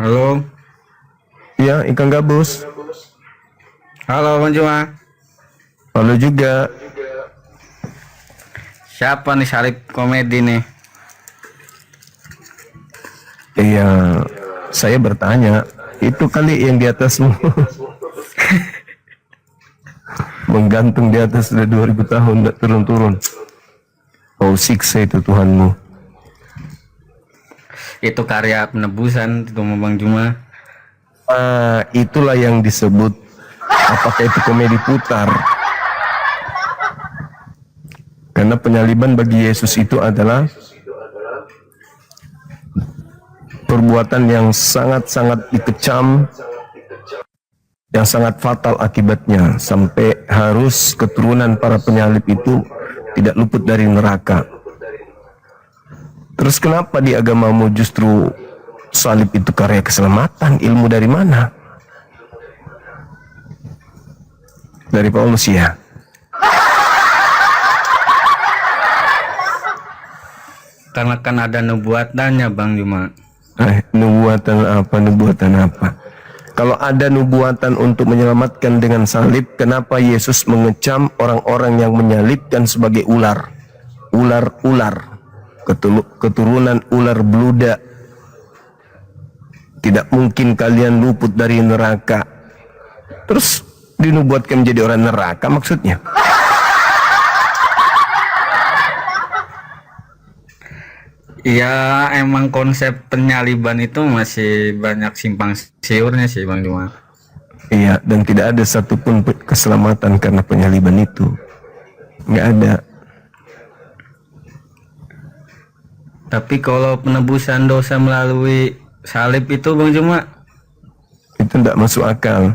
Halo, Ya, ikan gabus. halo Bang Juma. Halo juga. Siapa nih salib komedi nih? Iya, saya bertanya, itu kali yang di atasmu menggantung di atas sudah 2000 tahun tidak turun-turun. Oh, siksa itu Tuhanmu. Itu karya penebusan itu sama Bang Juma. Itulah yang disebut, apakah itu komedi putar? Karena penyaliban bagi Yesus itu adalah perbuatan yang sangat-sangat dikecam, yang sangat fatal akibatnya, sampai harus keturunan para penyalib itu tidak luput dari neraka. Terus kenapa di agamamu justru salib itu karya keselamatan? Ilmu dari mana? Dari Paulus ya? Karena kan ada nubuatannya Bang Juma. Nubuatan apa? Nubuatan apa? Kalau ada nubuatan untuk menyelamatkan dengan salib, kenapa Yesus mengecam orang-orang yang menyalibkan sebagai ular? Ular-ular, keturunan ular beludak. Tidak mungkin kalian luput dari neraka. Terus dinubuatkan menjadi orang neraka maksudnya? Ya emang konsep penyaliban itu masih banyak simpang siurnya sih Bang Juma. Iya, dan tidak ada satupun keselamatan karena penyaliban itu. Nggak ada. Tapi kalau penebusan dosa melalui salib itu Bang Juma, Itu tidak masuk akal.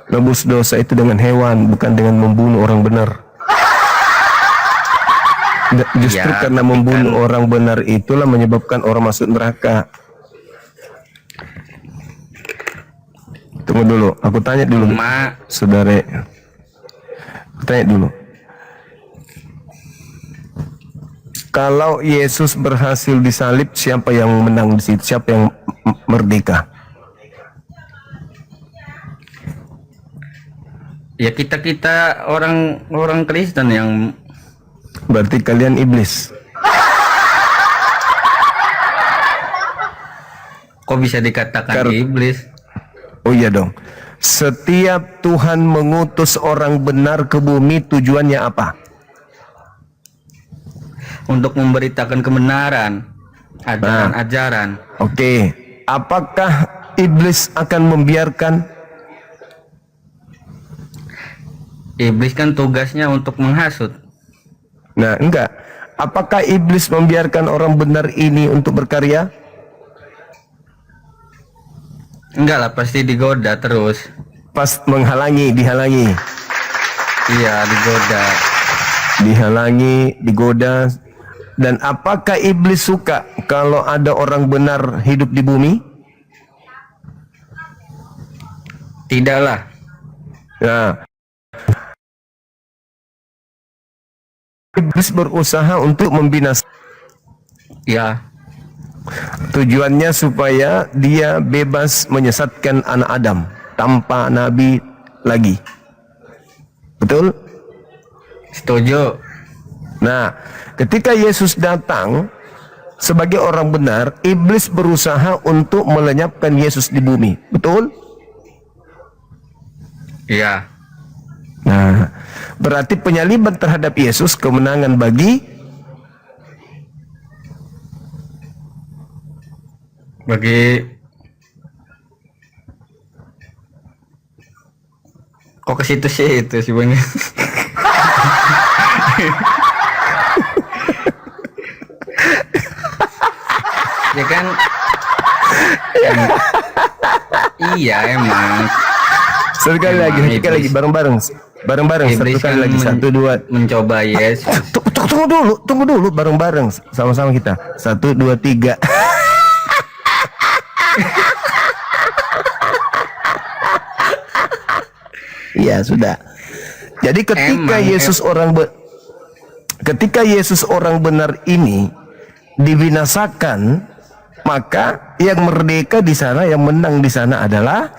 Nebus dosa itu dengan hewan, bukan dengan membunuh orang benar. Justru ya karena tapi membunuh kan orang benar itulah menyebabkan orang masuk neraka. Tunggu dulu, aku tanya dulu, cuma saudara. Aku tanya dulu. Kalau Yesus berhasil disalib, siapa yang menang di situ? Siapa yang merdeka? ya kita orang Kristen yang Berarti kalian iblis. kok bisa dikatakan iblis. Oh iya dong. Setiap Tuhan mengutus orang benar ke bumi, tujuannya apa? Untuk memberitakan kebenaran, ajaran-ajaran. Oke. Apakah iblis akan membiarkan? Iblis kan tugasnya untuk menghasut. Nah, enggak. Apakah iblis membiarkan orang benar ini untuk berkarya? Enggak lah, pasti digoda terus. Pas menghalangi, dihalangi. Iya, digoda. Dihalangi, digoda. Dan apakah iblis suka kalau ada orang benar hidup di bumi? Tidaklah. Nah, iblis berusaha untuk membinasakan. Ya, Tujuannya supaya dia bebas menyesatkan anak Adam tanpa nabi lagi. Betul? setuju. Nah, ketika Yesus datang sebagai orang benar, iblis berusaha untuk melenyapkan Yesus di bumi. Betul? Iya. Nah, berarti penyaliban terhadap Yesus kemenangan bagi kok ke situ sih itu sih Bang. Ya kan? Iya emang. sekali Emang lagi bareng-bareng satu iblis kali kan lagi, satu dua. mencoba Yesus. Tunggu dulu bareng-bareng sama-sama kita, 1 2 3. Iya sudah. Jadi ketika Yesus orang benar ini dibinasakan, maka Yang merdeka di sana, yang menang di sana adalah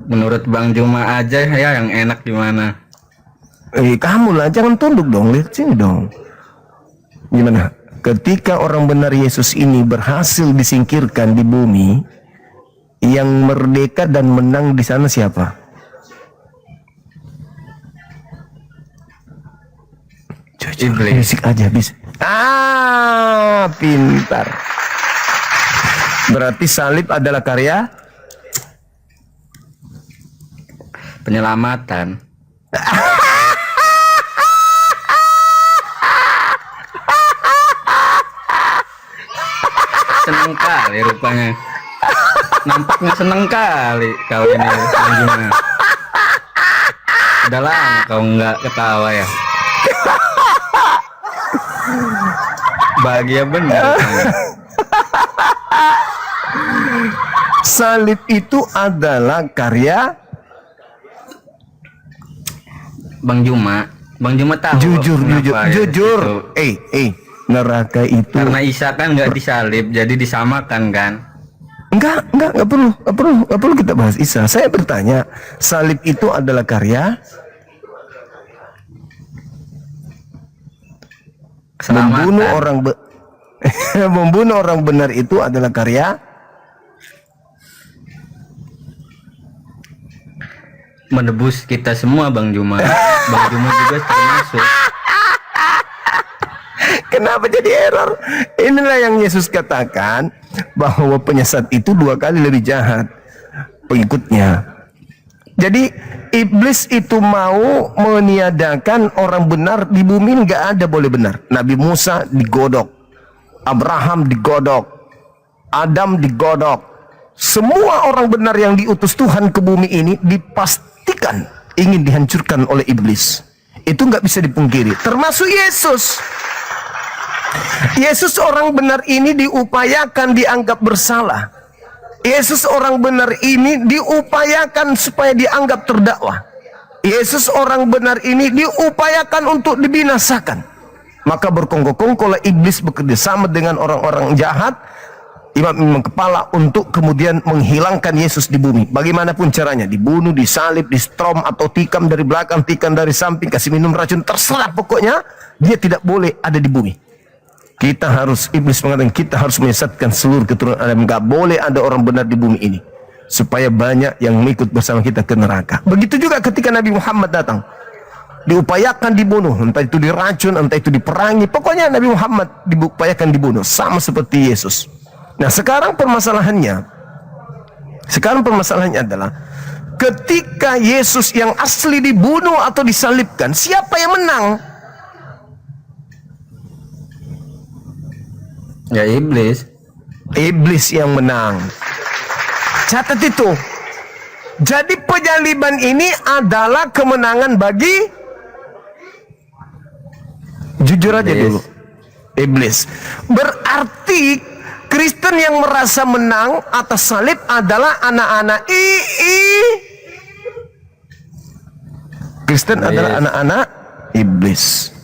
Menurut Bang Juma aja ya yang enak gimana? kamu lah, jangan tunduk dong, lihat sini dong. Gimana? Ketika orang benar Yesus ini berhasil disingkirkan di bumi, yang merdeka dan menang di sana siapa? Iblis. Bisik aja, bisik. Pintar. Berarti salib adalah karya Penyelamatan. Seneng kali rupanya. Nampaknya seneng kali kau ini Bang Juma. Udah lama kau nggak ketawa ya. Bahagia bener rupanya. salib itu adalah karya Bang Juma. Bang Juma tahu jujur. kenapa ya itu? Neraka itu Karena Isa kan nggak disalib, jadi disamakan kan? Enggak perlu kita bahas Isa. Saya bertanya, salib itu adalah karya Keselamatan. membunuh orang benar itu adalah karya Menebus kita semua Bang Juma. Bang Juma juga termasuk. Kenapa jadi error? Inilah yang Yesus katakan, bahwa penyesat itu 2 kali lebih jahat pengikutnya. Jadi iblis itu mau meniadakan orang benar di bumi, nggak ada boleh benar. Nabi Musa digodok, Abraham digodok, Adam digodok. Semua orang benar yang diutus Tuhan ke bumi ini dipastikan ingin dihancurkan oleh iblis. Itu nggak bisa dipungkiri, termasuk Yesus. Yesus orang benar ini diupayakan dianggap bersalah. Yesus orang benar ini diupayakan supaya dianggap terdakwa. Yesus orang benar ini diupayakan untuk dibinasakan. Maka berkongkol-kongkol iblis bekerja sama dengan orang-orang jahat, imam-imam kepala, untuk kemudian menghilangkan Yesus di bumi. Bagaimanapun caranya, dibunuh, disalib, distrom atau tikam dari belakang, tikam dari samping, kasih minum racun, terserah, pokoknya dia tidak boleh ada di bumi. Iblis mengatakan kita harus menyesatkan seluruh keturunan Adam. Gak boleh ada orang benar di bumi ini, supaya banyak yang mengikut bersama kita ke neraka. Begitu juga ketika Nabi Muhammad datang, diupayakan dibunuh, entah itu diracun, entah itu diperangi, pokoknya Nabi Muhammad diupayakan dibunuh, sama seperti Yesus. Nah sekarang permasalahannya adalah, ketika Yesus yang asli dibunuh atau disalibkan, siapa yang menang? Ya iblis. Iblis yang menang. Catat itu. Jadi penyaliban ini adalah kemenangan bagi, jujur aja dulu, iblis. Berarti Kristen yang merasa menang atas salib adalah anak-anak Kristen adalah anak-anak iblis.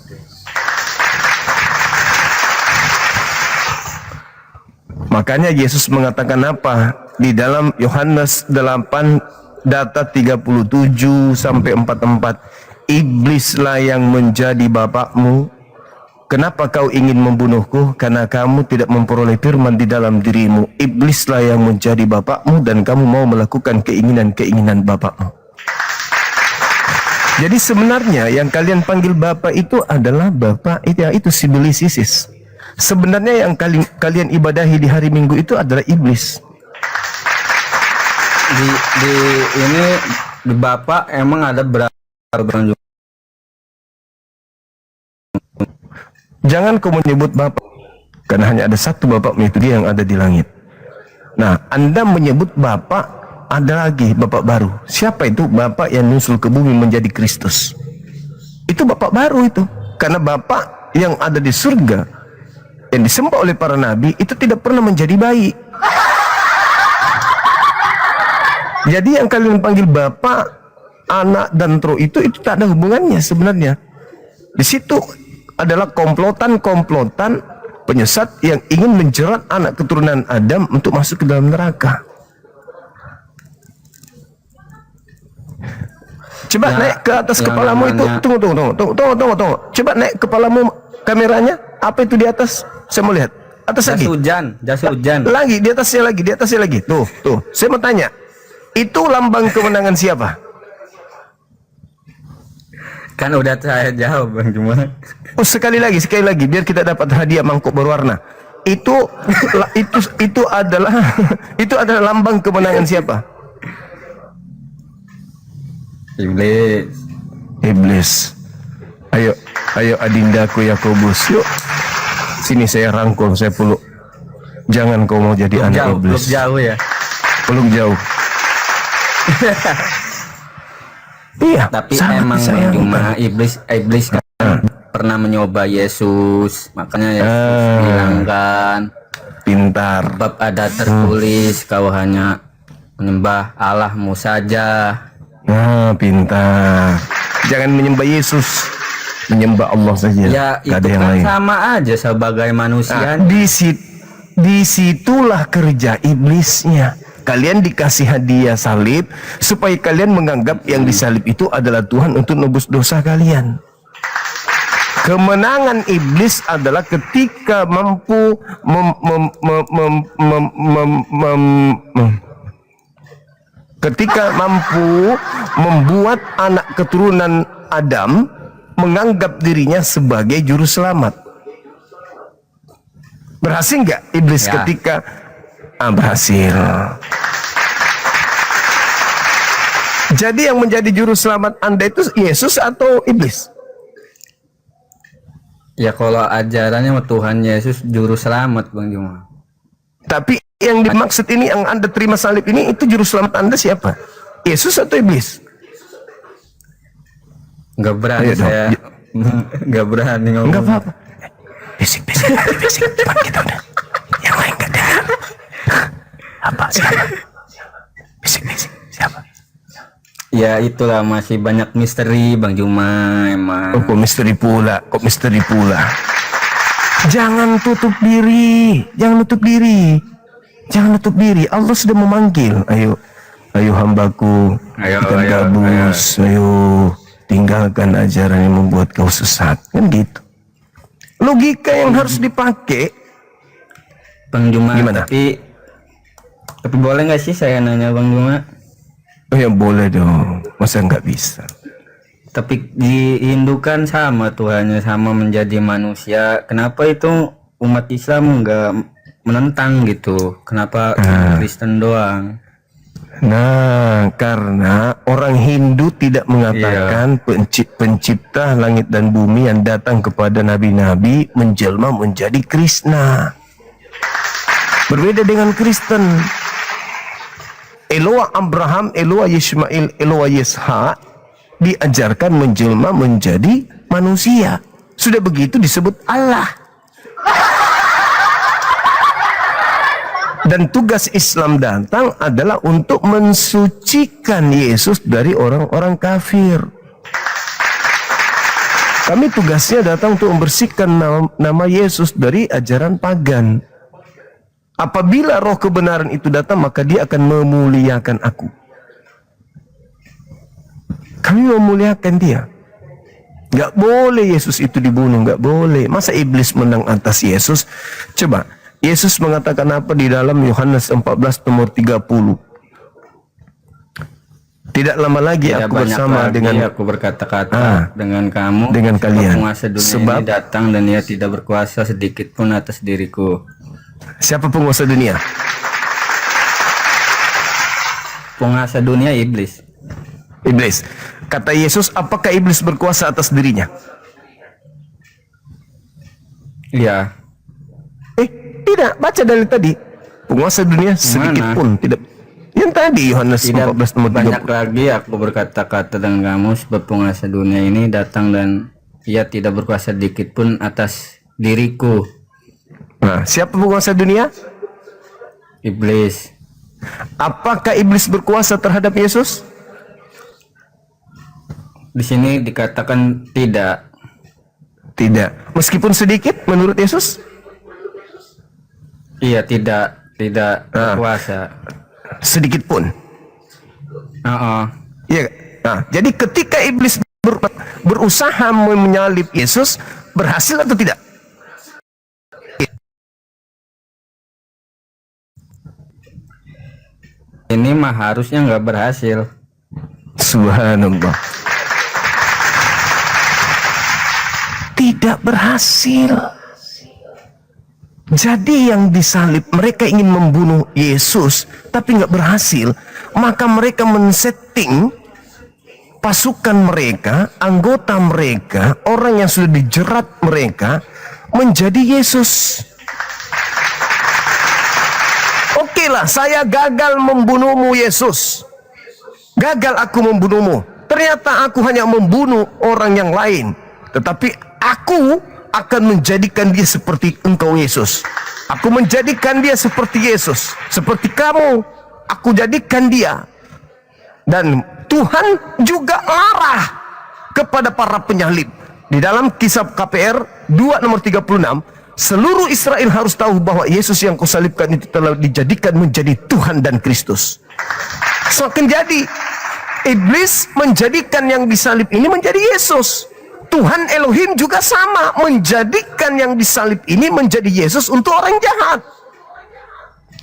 Makanya Yesus mengatakan apa? Di dalam Yohanes 8 data 37 sampai 44. Iblislah yang menjadi bapakmu. Kenapa kau ingin membunuhku? Karena kamu tidak memperoleh firman di dalam dirimu. Iblislah yang menjadi bapakmu dan kamu mau melakukan keinginan-keinginan bapakmu. Jadi sebenarnya yang kalian panggil bapak itu adalah bapak itu Sibilisis. Sebenarnya yang kalian ibadahi di hari Minggu itu adalah iblis. Di Bapak emang ada berapa Bang Juma? Jangan kau menyebut Bapak, karena hanya ada satu Bapak, yaitu Dia yang ada di langit. Nah, Anda menyebut Bapak, ada lagi Bapak baru. Siapa itu? Bapak yang nusul ke bumi menjadi Kristus. Itu Bapak baru itu. Karena Bapak yang ada di surga, yang disembah oleh para nabi, itu tidak pernah menjadi bayi. Jadi yang kalian panggil Bapak, Anak, dan Roh itu tak ada hubungannya sebenarnya. Di situ adalah komplotan-komplotan penyesat yang ingin menjerat anak keturunan Adam untuk masuk ke dalam neraka. Coba Ya, naik ke atas yang kepalamu itu. namanya- Tunggu. Coba naik kepalamu kameranya. Apa itu di atas? Saya mau lihat. Atas Jas lagi. hujan. Lagi di atasnya lagi. Tuh. Saya mau tanya. Itu lambang kemenangan siapa? Kan udah saya jawab Bang Juma. Oh, sekali lagi biar kita dapat hadiah mangkuk berwarna. Itu adalah itu adalah lambang kemenangan siapa? Iblis. Ayo adindaku Yakobus, yuk. Sini saya rangkul, saya peluk. Jangan kau mau jadi anak iblis. Peluk jauh ya. Peluk jauh. Iya. Tapi sangat emang Bang disayangkan. Juma iblis kan pernah mencoba Yesus, makanya Yesus bilang kan, Pintar. bab ada tertulis kau hanya menyembah Allahmu saja. Nah, pintar. Jangan menyembah Yesus, menyembah Allah saja. Ya Gak itu ada yang kan lain. sama aja sebagai manusia. Nah, disitulah kerja iblisnya. Kalian dikasih hadiah salib supaya kalian menganggap yang disalib itu adalah Tuhan untuk nebus dosa kalian. Kemenangan iblis adalah ketika mampu ketika mampu membuat anak keturunan Adam menganggap dirinya sebagai juru selamat. Berhasil nggak iblis Ya. ketika berhasil. Jadi yang menjadi juru selamat Anda itu Yesus atau iblis? Ya kalau ajarannya mah Tuhan Yesus juru selamat Bang Juma. Tapi yang dimaksud ini yang Anda terima salib ini itu juru selamat Anda siapa? Yesus atau iblis? Nggak berani Ayo dong. saya. Nggak berani ngomong. Enggak apa-apa. Bisik. Cepat kita udah. Yang lain enggak dengar. Apa siapa? Bisik. Siapa? Ya itulah masih banyak misteri Bang Juma emang. Oh, kok misteri pula. Jangan tutup diri. Jangan tutup diri. Allah sudah memanggil. Ayo hambaku. Kita gabus. Ayo tinggalkan ajaran yang membuat kau sesat. Kan gitu. Logika yang harus dipakai. Bang Juma. Gimana? Tapi boleh nggak sih saya nanya Bang Juma? Oh ya boleh dong. Masa nggak bisa? Tapi di Hindu kan sama Tuhannya sama menjadi manusia. Kenapa itu umat Islam nggak menentang gitu? Kenapa Kristen doang? Nah, karena orang Hindu tidak mengatakan pencipta langit dan bumi yang datang kepada nabi-nabi menjelma menjadi Krishna. Berbeda dengan Kristen. Eloa Abraham, Eloa Yismail, Eloa Yishak diajarkan menjelma menjadi manusia. Sudah begitu disebut Allah. Dan tugas Islam datang adalah untuk mensucikan Yesus dari orang-orang kafir. Kami tugasnya datang untuk membersihkan nama Yesus dari ajaran pagan. Apabila roh kebenaran itu datang, maka dia akan memuliakan aku. Kami memuliakan dia. Gak boleh Yesus itu dibunuh, gak boleh. Masa iblis menang atas Yesus? Coba, Yesus mengatakan apa di dalam Yohanes 14 nomor 30? Tidak lama lagi Tidak aku banyak bersama lagi dengan aku berkata-kata dengan kamu, dengan sebab kalian. penguasa dunia ini datang dan ia tidak berkuasa sedikit pun atas diriku. Siapa penguasa dunia? Penguasa dunia iblis. Iblis. Kata Yesus, apakah iblis berkuasa atas dirinya? Iya. Tidak. Baca dari tadi. Penguasa dunia sedikit Mana? pun tidak. Yang tadi Yohanes Tidak 14 nomor banyak 30. lagi aku berkata-kata dengan kamu, sebab penguasa dunia ini datang dan ia tidak berkuasa sedikit pun atas diriku. Nah, siapa penguasa dunia? Iblis. Apakah iblis berkuasa terhadap Yesus? Di sini dikatakan tidak. Tidak. Meskipun sedikit menurut Yesus? Iya, tidak berkuasa. Sedikit pun. Iya. Nah, jadi ketika iblis berusaha menyalib Yesus, berhasil atau tidak? Ini mah harusnya nggak berhasil. Subhanallah. Tidak berhasil. Jadi yang disalib, mereka ingin membunuh Yesus, tapi nggak berhasil. Maka mereka men-setting pasukan mereka, anggota mereka, orang yang sudah dijerat mereka, menjadi Yesus. Oke lah, saya gagal membunuhmu Yesus. Gagal aku membunuhmu. Ternyata aku hanya membunuh orang yang lain. Tetapi aku akan menjadikan dia seperti engkau Yesus. Aku menjadikan dia seperti Yesus. Seperti kamu, aku jadikan dia. Dan Tuhan juga marah kepada para penyalib. Di dalam kisah KPR 2 nomor 36, seluruh Israel harus tahu bahwa Yesus yang kau salibkan itu telah dijadikan menjadi Tuhan dan Kristus. Semakin jadi, iblis menjadikan yang disalib ini menjadi Yesus. Tuhan Elohim juga sama, menjadikan yang disalib ini menjadi Yesus untuk orang jahat.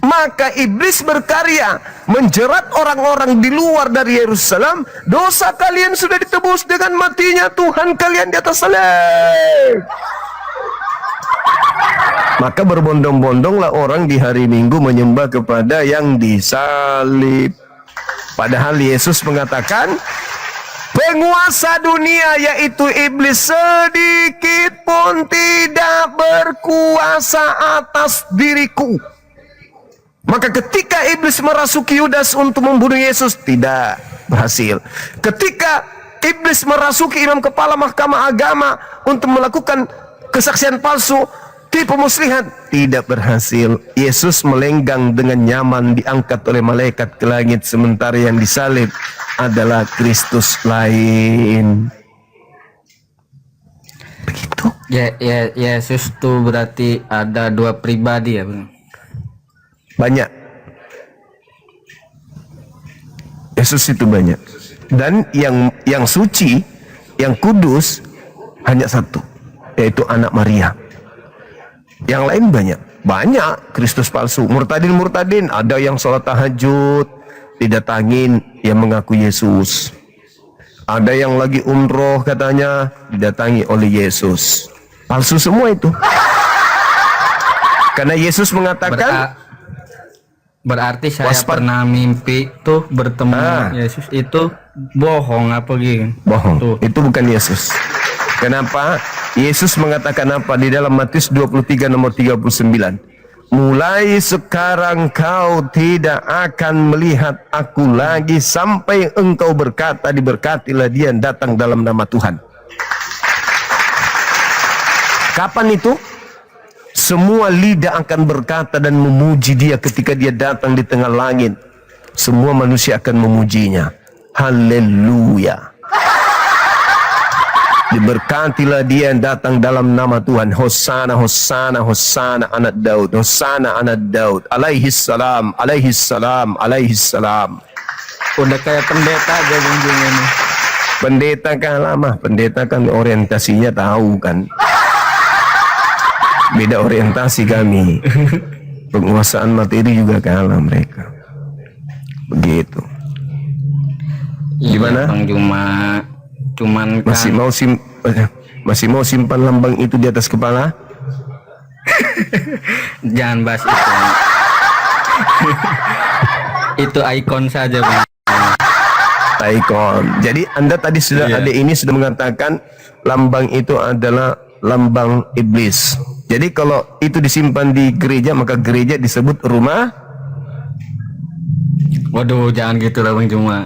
Maka iblis berkarya menjerat orang-orang di luar dari Yerusalem. Dosa kalian sudah ditebus dengan matinya Tuhan kalian di atas salib. Maka berbondong-bondonglah orang di hari Minggu menyembah kepada yang disalib. Padahal Yesus mengatakan, penguasa dunia yaitu iblis sedikit pun tidak berkuasa atas diriku. Maka ketika iblis merasuki Yudas untuk membunuh Yesus, tidak berhasil. Ketika iblis merasuki imam kepala mahkamah agama untuk melakukan kesaksian palsu, tipu muslihat, tidak berhasil. Yesus melenggang dengan nyaman diangkat oleh malaikat ke langit, sementara yang disalib adalah Kristus lain. Begitu. Yesus tuh berarti ada dua pribadi ya, Bang? Banyak. Yesus itu banyak. Dan yang suci, yang kudus hanya satu, yaitu anak Maria. Yang lain banyak Kristus palsu. Murtadin, ada yang sholat tahajud didatangin yang mengaku Yesus. Ada yang lagi umroh katanya didatangi oleh Yesus. Palsu semua itu. Karena Yesus mengatakan, berarti saya pernah mimpi tuh bertemu Yesus itu bohong apa gitu? Bohong. Tuh. Itu bukan Yesus. Kenapa? Yesus mengatakan apa di dalam Matius 23 nomor 39? Mulai sekarang kau tidak akan melihat aku lagi sampai engkau berkata, diberkatilah dia yang datang dalam nama Tuhan. Kapan itu? Semua lidah akan berkata dan memuji dia ketika dia datang di tengah langit. Semua manusia akan memujinya. Haleluya. Diberkatilah dia yang datang dalam nama Tuhan. Hosana, Hosana, Hosana anak Daud. Hosana anak Daud. Alaihi salam, alaihi salam, alaihi salam. Udah kayak pendeta aja ujungnya nih. Pendeta kan lama. Pendeta kan orientasinya tahu kan. Beda orientasi kami. Penguasaan materi juga kalah mereka. Begitu. Gimana? Bang cuman masih mau simpan lambang itu di atas kepala? Jangan bahas itu. Itu ikon saja, Bang. Ikon. Jadi Anda tadi sudah ada ini sudah mengatakan lambang itu adalah lambang iblis. Jadi kalau itu disimpan di gereja, maka gereja disebut rumah. Waduh, jangan gitu lah Bang Juma.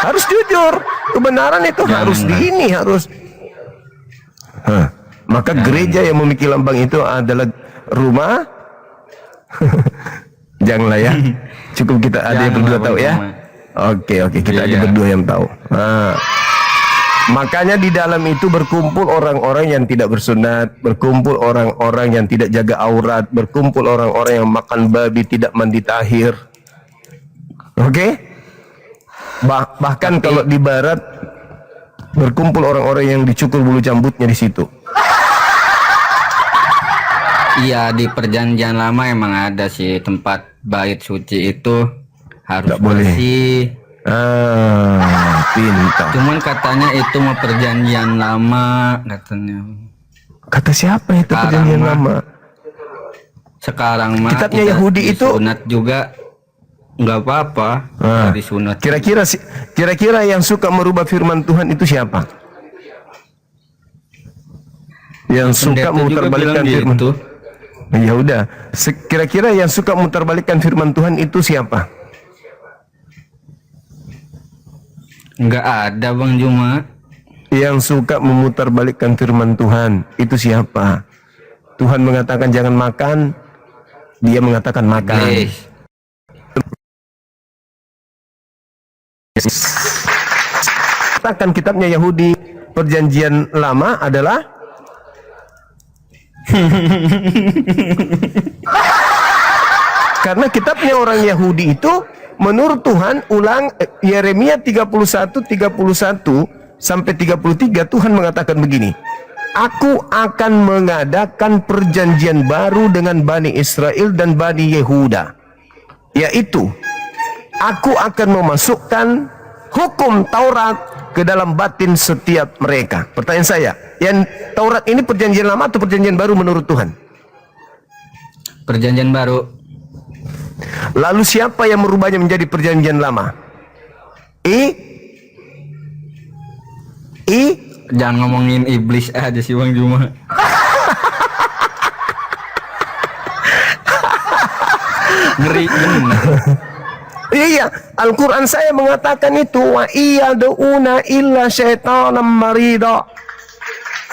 Harus jujur, kebenaran itu Jangan harus di ini harus. Maka gereja yang memiliki lambang itu adalah rumah. Janganlah ya. Cukup kita ada yang berdua tahu ya. Oke, kita aja berdua yang tahu. Makanya di dalam itu berkumpul orang-orang yang tidak bersunat, berkumpul orang-orang yang tidak jaga aurat, berkumpul orang-orang yang makan babi, tidak mandi tahir. Oke? Bahkan kalau di barat berkumpul orang-orang yang dicukur bulu jambutnya di situ. Iya, di perjanjian lama emang ada sih tempat bait suci itu harus Nggak boleh. bersih. Pintar. Cuman katanya itu mau perjanjian lama katanya. Kata siapa itu Sekarang perjanjian mah. lama? Sekarang mah Kitabnya tidak Yahudi itu disunat juga nggak apa-apa dari sunat. Kira-kira yang suka merubah firman Tuhan itu siapa? Yang suka Pendeta juga memutarbalikkan bilang firman. gitu. Ya udah, kira-kira yang suka memutarbalikkan firman Tuhan itu siapa? Nggak ada Bang Juma. Yang suka memutarbalikkan firman Tuhan itu siapa? Tuhan mengatakan jangan makan, dia mengatakan makan. Iblis. Katakan kitabnya Yahudi perjanjian lama adalah karena kitabnya orang Yahudi itu menurut Tuhan Yeremia 31 sampai 33 Tuhan mengatakan begini, aku akan mengadakan perjanjian baru dengan Bani Israel dan Bani Yehuda, yaitu aku akan memasukkan hukum Taurat ke dalam batin setiap mereka. Pertanyaan saya, yang Taurat ini perjanjian lama atau perjanjian baru menurut Tuhan? Perjanjian baru. Lalu siapa yang merubahnya menjadi perjanjian lama? Jangan ngomongin iblis aja sih Bang Juma. Ngeri bener. Iya, Al-Quran saya mengatakan itu, wa iyaduna illa syaitanam marida.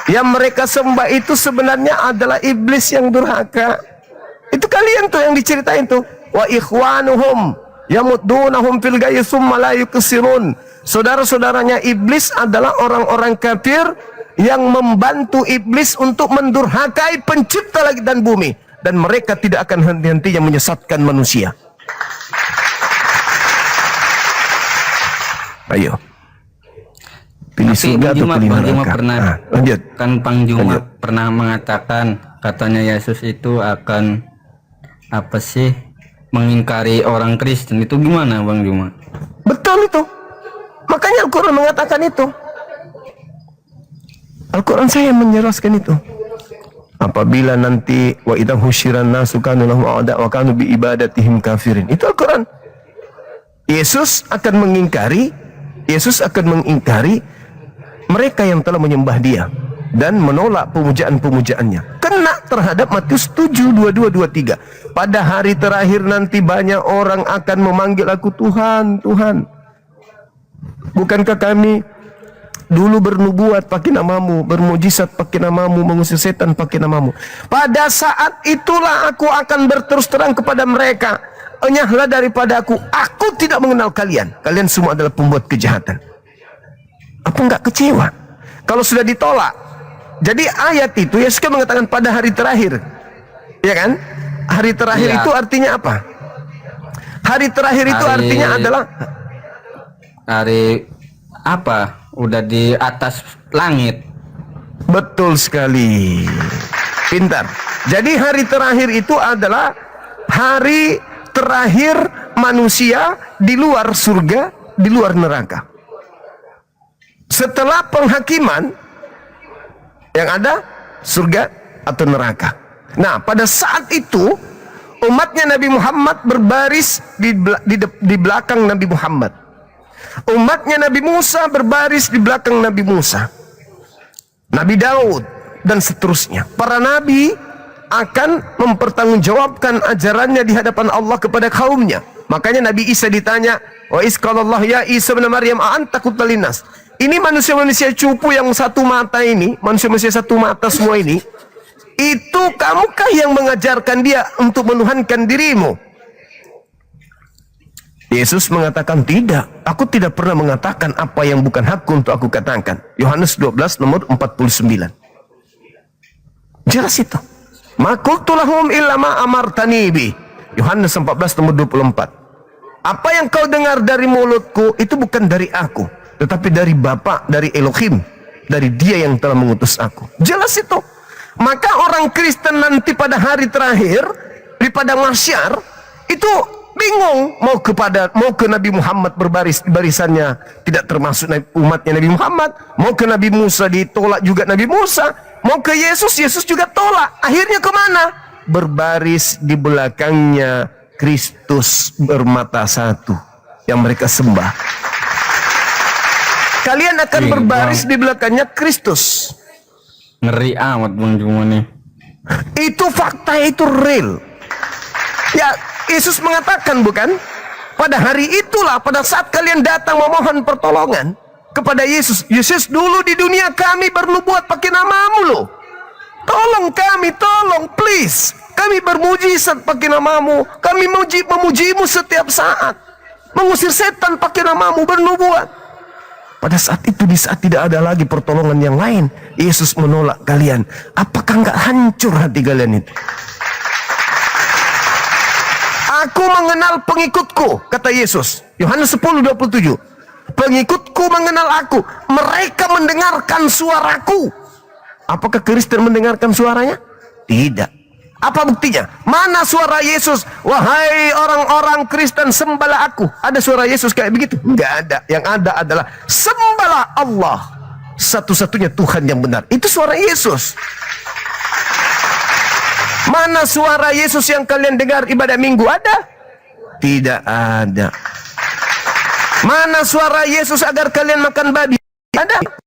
Yang mereka sembah itu sebenarnya adalah iblis yang durhaka. Itu kalian tuh yang diceritain tuh. Wa ikhwanuhum yamuddunahum fil ghayyi tsumma la yuqsirun. Saudara-saudaranya iblis adalah orang-orang kafir yang membantu iblis untuk mendurhakai pencipta langit dan bumi, dan mereka tidak akan henti-hentinya menyesatkan manusia. Ayo. Pilih surga atau pilih Bang Juma neraka? pernah Lanjut. kan Bang Juma pernah mengatakan katanya Yesus itu akan apa sih mengingkari orang Kristen, itu gimana Bang Juma? Betul itu. Makanya Al-Quran mengatakan itu. Al-Quran saya menjelaskan itu. Apabila nanti wa idza husyiran nasu kanu lahum a'da wa kanu bi ibadatihim kafirin. Itu Al-Quran. Yesus akan mengingkari mereka yang telah menyembah dia dan menolak pemujaan-pemujaannya. Kena terhadap Matius 7:22-23. Pada hari terakhir nanti banyak orang akan memanggil aku Tuhan, Tuhan. Bukankah kami dulu bernubuat pakai namamu, bermujizat pakai namamu, mengusir setan pakai namamu? Pada saat itulah aku akan berterus terang kepada mereka, enyahlah daripada aku tidak mengenal kalian. Kalian semua adalah pembuat kejahatan. Apa enggak kecewa kalau sudah ditolak? Jadi ayat itu Yesus kan mengatakan pada hari terakhir, ya kan? Hari terakhir itu artinya apa? Hari terakhir itu artinya adalah hari apa? Udah di atas langit. betul sekali. Pintar. Jadi hari terakhir itu adalah hari terakhir manusia di luar surga, di luar neraka. Setelah penghakiman yang ada surga atau neraka. Nah, pada saat itu umatnya Nabi Muhammad berbaris di belakang Nabi Muhammad. Umatnya Nabi Musa berbaris di belakang Nabi Musa, Nabi Daud, dan seterusnya. Para nabi akan mempertanggungjawabkan ajarannya di hadapan Allah kepada kaumnya. Makanya Nabi Isa ditanya, wa isqalallahu ya Isa bin Maryam a'anta qulta linnas. Ini manusia-manusia cupu yang satu mata ini, manusia-manusia satu mata semua ini, itu kamukah yang mengajarkan dia untuk menuhankan dirimu? Yesus mengatakan, tidak, aku tidak pernah mengatakan apa yang bukan hakku untuk aku katakan. Yohanes 12 nomor 49. Jelas itu. Ma qultu lahum illa ma amartani bi. Yohanes 14 nomor 24. Apa yang kau dengar dari mulutku itu bukan dari aku, tetapi dari Bapa, dari Elohim, dari Dia yang telah mengutus aku. Jelas itu. Maka orang Kristen nanti pada hari terakhir di padang mahsyar itu bingung mau ke Nabi Muhammad berbaris, barisannya tidak termasuk umatnya Nabi Muhammad, mau ke Nabi Musa ditolak juga Nabi Musa, mau ke Yesus, Yesus juga tolak. Akhirnya kemana? Berbaris di belakangnya Kristus bermata satu yang mereka sembah. Kalian akan berbaris di belakangnya Kristus. Ngeri amat Bang Juma nih. Itu fakta, itu real. Ya, Yesus mengatakan bukan? Pada hari itulah, pada saat kalian datang memohon pertolongan kepada Yesus. Yesus, dulu di dunia kami bernubuat pakai namamu loh. Tolong kami, tolong, please. Kami bermujizat pakai namamu. Kami memujimu setiap saat. Mengusir setan pakai namamu, bernubuat. Pada saat itu, di saat tidak ada lagi pertolongan yang lain, Yesus menolak kalian. Apakah enggak hancur hati kalian itu? Aku mengenal pengikutku, kata Yesus. Yohanes 10:27. Pengikutku mengenal aku. Mereka mendengarkan suaraku. Apakah Kristen mendengarkan suaranya? Tidak. Apa buktinya? Mana suara Yesus? Wahai orang-orang Kristen, sembahlah aku. Ada suara Yesus kayak begitu? Enggak ada. Yang ada adalah sembahlah Allah, satu-satunya Tuhan yang benar. Itu suara Yesus. Mana suara Yesus yang kalian dengar ibadah minggu? Ada? Tidak ada. Mana suara Yesus agar kalian makan babi? Ada?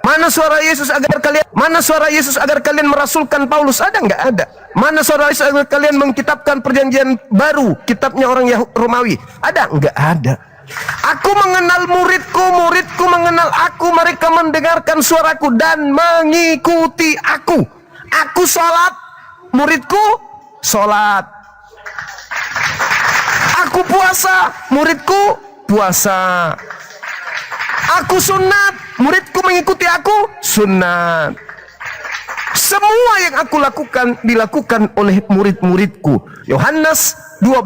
Mana suara Yesus agar kalian merasulkan Paulus? Ada? Enggak ada. Mana suara Yesus agar kalian mengkitabkan perjanjian baru, kitabnya orang Romawi? Ada? Enggak ada. Aku mengenal muridku, muridku mengenal aku, mereka mendengarkan suaraku dan mengikuti aku. Aku sholat, muridku sholat. Aku puasa, muridku puasa. Aku sunat, muridku mengikuti aku sunat. Semua yang aku lakukan dilakukan oleh murid-muridku. Yohanes 14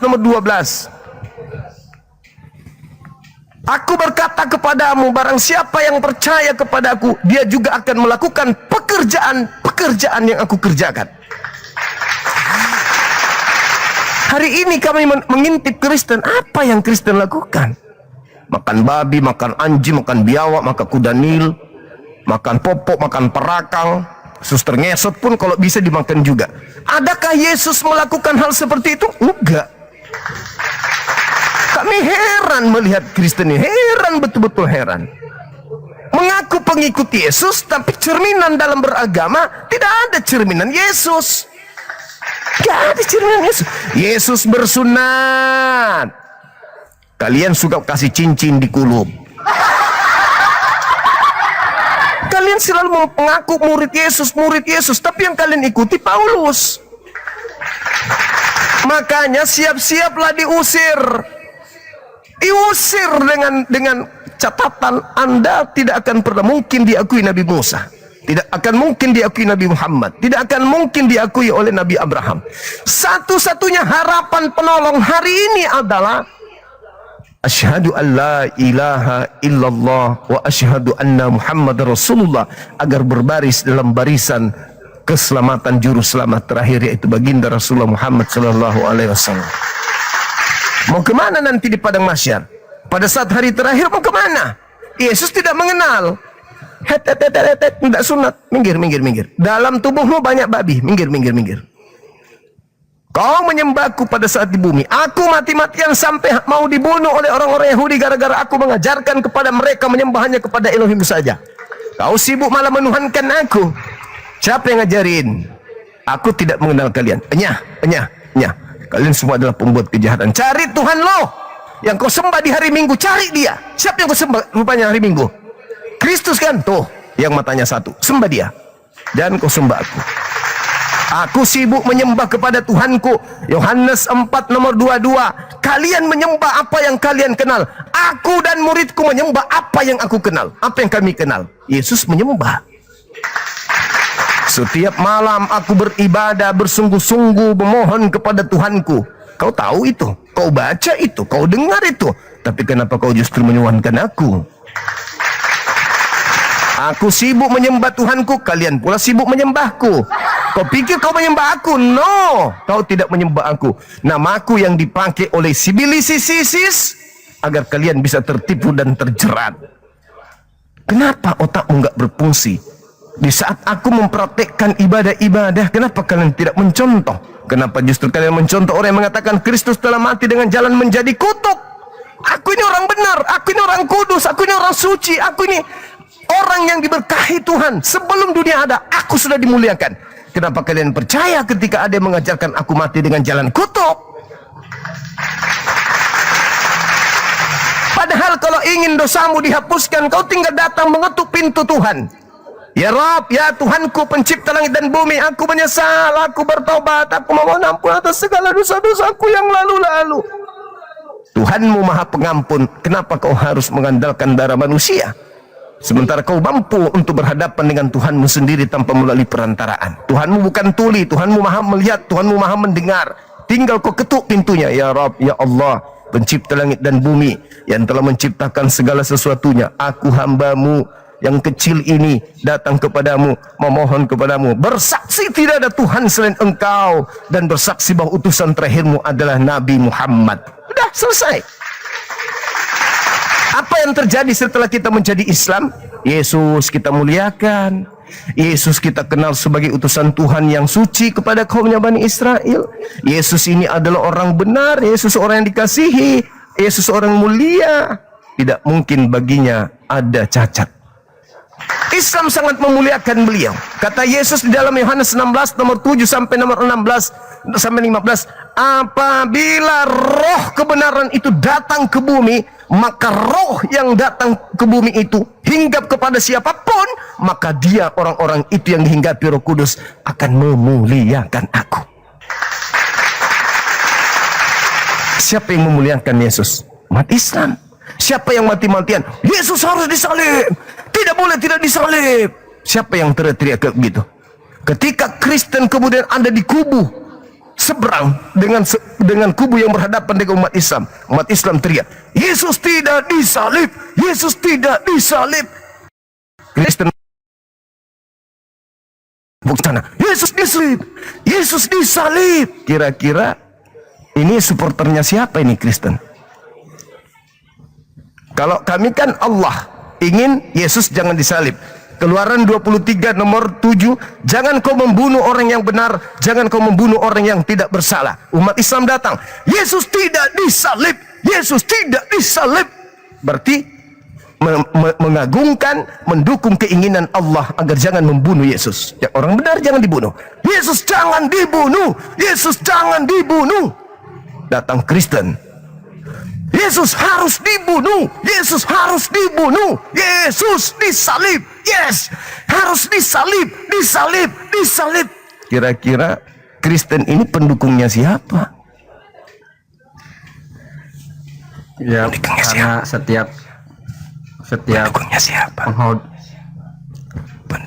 nomor 12. Aku berkata kepadamu, barang siapa yang percaya kepadaku, dia juga akan melakukan pekerjaan yang aku kerjakan. Hari ini kami mengintip Kristen. Apa yang Kristen lakukan? Makan babi, makan anjing, makan biawak, makan kuda nil, makan popok, makan perakal. Suster ngesot pun kalau bisa dimakan juga. Adakah Yesus melakukan hal seperti itu? Enggak. Kami heran melihat Kristen ini. Heran, betul-betul heran. Mengaku pengikut Yesus, tapi cerminan dalam beragama tidak ada cerminan Yesus. Tidak ada cerminan Yesus. Yesus bersunat. Kalian suka kasih cincin di kulub. Kalian selalu mengaku murid Yesus, tapi yang kalian ikuti Paulus. Makanya siap-siaplah diusir. Diusir dengan catatan Anda tidak akan pernah mungkin diakui Nabi Musa. Tidak akan mungkin diakui Nabi Muhammad. Tidak akan mungkin diakui oleh Nabi Abraham. Satu-satunya harapan penolong hari ini adalah asyhadu an la ilaha illallah wa asyhadu anna Muhammad Rasulullah, agar berbaris dalam barisan keselamatan juru selamat terakhir, yaitu baginda Rasulullah Muhammad sallallahu alaihi wasallam. Mau kemana nanti di padang mahsyar? Pada saat hari terakhir mau kemana? Yesus tidak mengenal. Tidak sunat. Minggir. Dalam tubuhmu banyak babi. Minggir. Kau menyembahku pada saat di bumi. Aku mati-matian sampai mau dibunuh oleh orang-orang Yahudi gara-gara aku mengajarkan kepada mereka menyembahnya kepada Elohim saja. Kau sibuk malah menuhankan aku. Siapa yang ngajarin? Aku tidak mengenal kalian. Enyah. Kalian semua adalah pembuat kejahatan. Cari Tuhan lo yang kau sembah di hari Minggu. Cari dia. Siapa yang kau sembah rupanya hari Minggu? Kristus kan? Tuh, yang matanya satu. Sembah dia. Dan kau sembah aku. Aku sibuk menyembah kepada Tuhanku. Yohanes 4 nomor 22. Kalian menyembah apa yang kalian kenal. Aku dan muridku menyembah apa yang aku kenal. Apa yang kami kenal? Yesus menyembah. Setiap malam aku beribadah bersungguh-sungguh memohon kepada Tuhanku. Kau tahu itu, kau baca itu, kau dengar itu. Tapi kenapa kau justru menyuankan aku? Aku sibuk menyembah Tuhanku, kalian pula sibuk menyembahku. Kau pikir kau menyembah aku? No, kau tidak menyembah aku. Namaku yang dipakai oleh sibilisisis agar kalian bisa tertipu dan terjerat. Kenapa otakmu enggak berfungsi? Di saat aku mempraktekkan ibadah-ibadah, kenapa kalian tidak mencontoh? Kenapa justru kalian mencontoh orang yang mengatakan Kristus telah mati dengan jalan menjadi kutuk? Aku ini orang benar, aku ini orang kudus, aku ini orang suci, aku ini orang yang diberkahi Tuhan. Sebelum dunia ada, aku sudah dimuliakan. Kenapa kalian percaya ketika ada yang mengajarkan aku mati dengan jalan kutuk? Padahal kalau ingin dosamu dihapuskan, kau tinggal datang mengetuk pintu Tuhan. Ya Rabb, ya Tuhanku pencipta langit dan bumi, aku menyesal, aku bertobat, aku memohon ampun atas segala dosa-dosaku yang lalu-lalu. Tuhanmu maha pengampun, kenapa kau harus mengandalkan darah manusia? Sementara kau mampu untuk berhadapan dengan Tuhanmu sendiri tanpa melalui perantaraan. Tuhanmu bukan tuli, Tuhanmu maha melihat, Tuhanmu maha mendengar. Tinggal kau ketuk pintunya. Ya Rabb, ya Allah, pencipta langit dan bumi, yang telah menciptakan segala sesuatunya. Aku hambamu yang kecil ini datang kepadamu, memohon kepadamu, bersaksi tidak ada Tuhan selain engkau, dan bersaksi bahwa utusan terakhirmu adalah Nabi Muhammad. Sudah selesai. Apa yang terjadi setelah kita menjadi Islam? Yesus kita muliakan, Yesus kita kenal sebagai utusan Tuhan yang suci kepada kaumnya Bani Israel. Yesus ini adalah orang benar, Yesus orang yang dikasihi, Yesus orang mulia. Tidak mungkin baginya ada cacat. Islam sangat memuliakan beliau. Kata Yesus di dalam Yohanes 16 nomor 7 sampai nomor 16 sampai 15, apabila roh kebenaran itu datang ke bumi, maka roh yang datang ke bumi itu hinggap kepada siapapun, maka dia, orang-orang itu yang dihinggapi Roh Kudus, akan memuliakan aku. Siapa yang memuliakan Yesus? Umat Islam. Siapa yang mati-matian? Yesus harus disalib, tidak boleh tidak disalib. Siapa yang teriak-teriak kayak begitu? Ketika Kristen kemudian ada di kubu seberang dengan kubu yang berhadapan dengan umat Islam teriak, Yesus tidak disalib, Yesus tidak disalib. Kristen bukan, Yesus disalib, Yesus disalib. Kira-kira ini supporternya siapa ini Kristen? Kalau kami kan Allah ingin Yesus jangan disalib. Keluaran 23 nomor 7, jangan kau membunuh orang yang benar, jangan kau membunuh orang yang tidak bersalah. Umat Islam datang, Yesus tidak disalib, Yesus tidak disalib. Berarti mengagungkan, mendukung keinginan Allah agar jangan membunuh Yesus. Ya, orang benar jangan dibunuh. Yesus jangan dibunuh, Yesus jangan dibunuh. Datang Kristen, Yesus harus dibunuh, Yesus harus dibunuh, Yesus disalib, yes, harus disalib, disalib, disalib. Kira-kira Kristen ini pendukungnya siapa? Ya, karena setiap pendukungnya siapa? Pendukungnya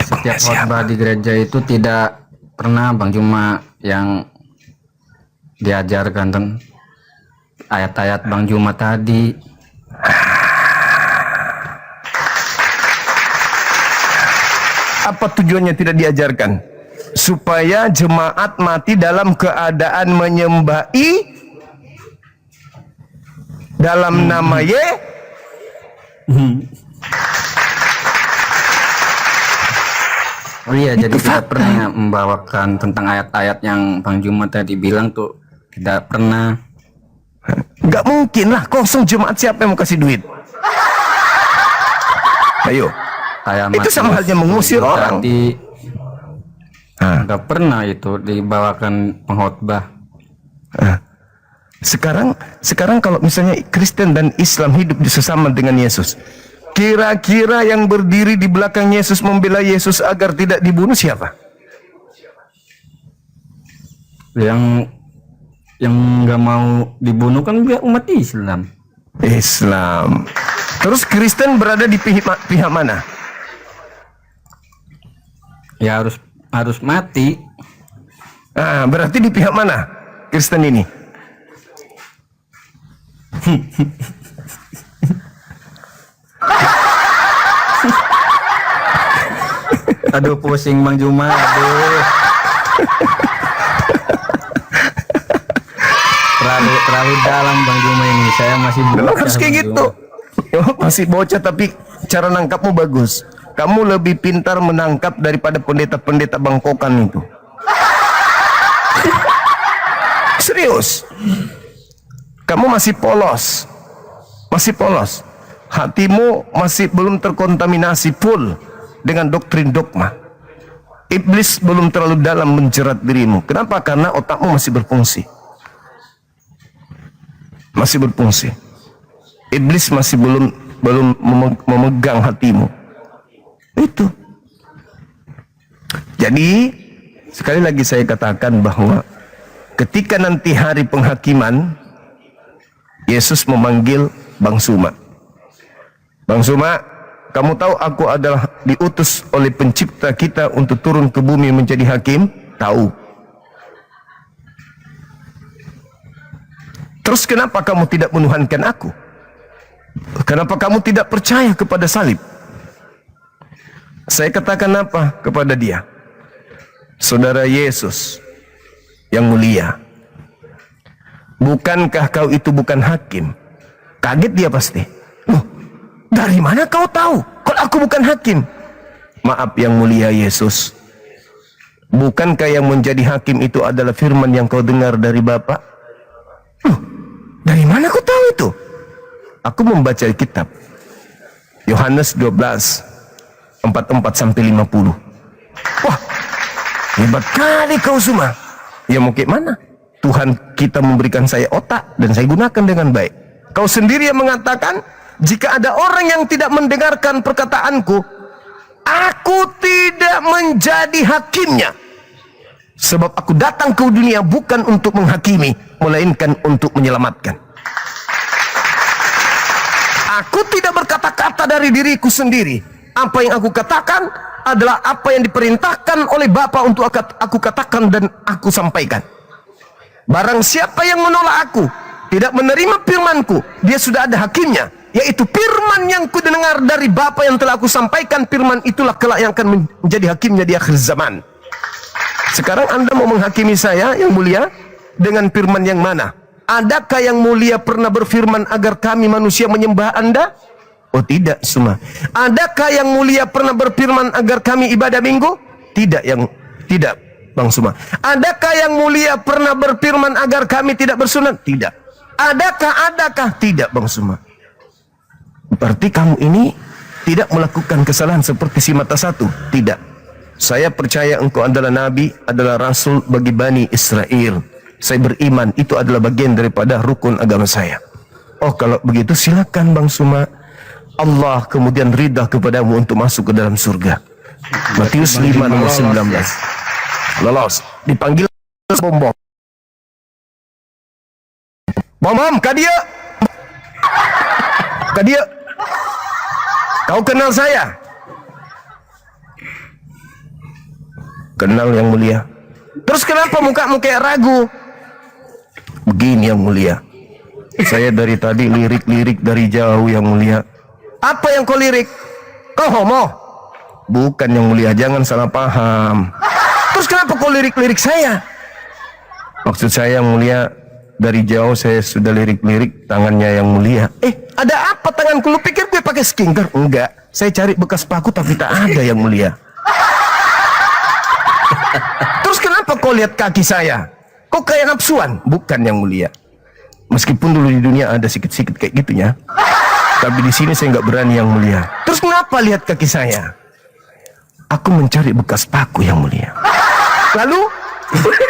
setiap khotbah siapa? di gereja itu tidak pernah Bang Juma yang diajarkan ayat-ayat Bang Juma tadi. Apa tujuannya tidak diajarkan? Supaya jemaat mati dalam keadaan menyembahi dalam nama Oh iya, jadi tidak pernah membawakan tentang ayat-ayat yang Bang Juma tadi bilang tuh, tidak pernah. Nggak mungkin lah, kosong jemaat, siapa yang mau kasih duit? Ayo, Kayak itu sama halnya mengusir orang. tadi nggak pernah itu dibawakan pengkhotbah. Sekarang kalau misalnya Kristen dan Islam hidup sesama dengan Yesus, kira-kira yang berdiri di belakang Yesus membela Yesus agar tidak dibunuh siapa? Yang nggak mau dibunuh kan umat Islam. Islam. Terus Kristen berada di pihak mana? Ya harus mati. Berarti di pihak mana Kristen ini? Aduh pusing Bang Juma, aduh. Terlalu dalam Bang Juma ini. Saya masih bocah. Harus kayak Bang gitu. Masih bocah tapi cara nangkapmu bagus. Kamu lebih pintar menangkap daripada pendeta-pendeta Bangkokan itu. Serius. Kamu masih polos. Masih polos. Hatimu masih belum terkontaminasi full dengan doktrin dogma. Iblis belum terlalu dalam menjerat dirimu. Kenapa? Karena otakmu masih berfungsi. Masih berfungsi. Iblis masih belum memegang hatimu. Itu. Jadi sekali lagi saya katakan bahwa ketika nanti hari penghakiman, Yesus memanggil Bang Suma. Bang Suma, kamu tahu aku adalah diutus oleh pencipta kita untuk turun ke bumi menjadi hakim? Tahu. Terus kenapa kamu tidak menuhankan aku? Kenapa kamu tidak percaya kepada salib? Saya katakan apa kepada dia? Saudara Yesus yang mulia, bukankah kau itu bukan hakim? Kaget dia pasti. Loh, dari mana kau tahu kalau aku bukan hakim? Maaf yang mulia Yesus, bukankah yang menjadi hakim itu adalah firman yang kau dengar dari Bapa? Loh, dari mana kau tahu itu? Aku membaca kitab Yohanes 12 44-50. Wah, hebat kali kau Suma. Ya mau kayak mana? Tuhan kita memberikan saya otak dan saya gunakan dengan baik. Kau sendiri yang mengatakan, jika ada orang yang tidak mendengarkan perkataanku, aku tidak menjadi hakimnya. Sebab aku datang ke dunia bukan untuk menghakimi, melainkan untuk menyelamatkan. Aku tidak berkata-kata dari diriku sendiri. Apa yang aku katakan adalah apa yang diperintahkan oleh Bapa untuk aku katakan dan aku sampaikan. Barang siapa yang menolak aku, tidak menerima firmanku, dia sudah ada hakimnya, yaitu firman yang kudengar dari Bapa yang telah aku sampaikan. Firman itulah kelak yang akan menjadi hakimnya di akhir zaman. Sekarang Anda mau menghakimi saya yang mulia dengan firman yang mana? Adakah yang mulia pernah berfirman agar kami manusia menyembah Anda? Oh tidak semua. Adakah yang mulia pernah berfirman agar kami ibadah minggu? Tidak Bang Suma. Adakah yang mulia pernah berfirman agar kami tidak bersunat? Tidak. Adakah? Tidak Bang Suma. Berarti kamu ini tidak melakukan kesalahan seperti si mata satu. Tidak. Saya percaya engkau adalah nabi, adalah rasul bagi Bani Israel. Saya beriman itu adalah bagian daripada rukun agama saya. Oh kalau begitu silakan Bang Suma. Allah kemudian ridha kepadamu untuk masuk ke dalam surga. Matius 5 nomor 19. Lolos. Dipanggil bom. Bom, kadia. Kau kenal saya? Kenal yang mulia. Terus kenapa mukamu kayak ragu? Begini yang mulia. Saya dari tadi lirik-lirik dari jauh yang mulia. Apa yang kau lirik? Kau homo? Bukan yang mulia, jangan salah paham. Terus kenapa kau lirik-lirik saya? Maksud saya yang mulia, dari jauh saya sudah lirik-lirik tangannya yang mulia. Ada apa tanganku? Lu pikir gue pakai skincare? Enggak, saya cari bekas paku tapi tak ada yang mulia. Terus kenapa kau lihat kaki saya? Kok kayak nafsuan? Bukan yang mulia. Meskipun dulu di dunia ada sikit-sikit kayak gitunya, tapi di sini saya nggak berani yang mulia. Terus kenapa lihat kaki saya? Aku mencari bekas paku yang mulia. Lalu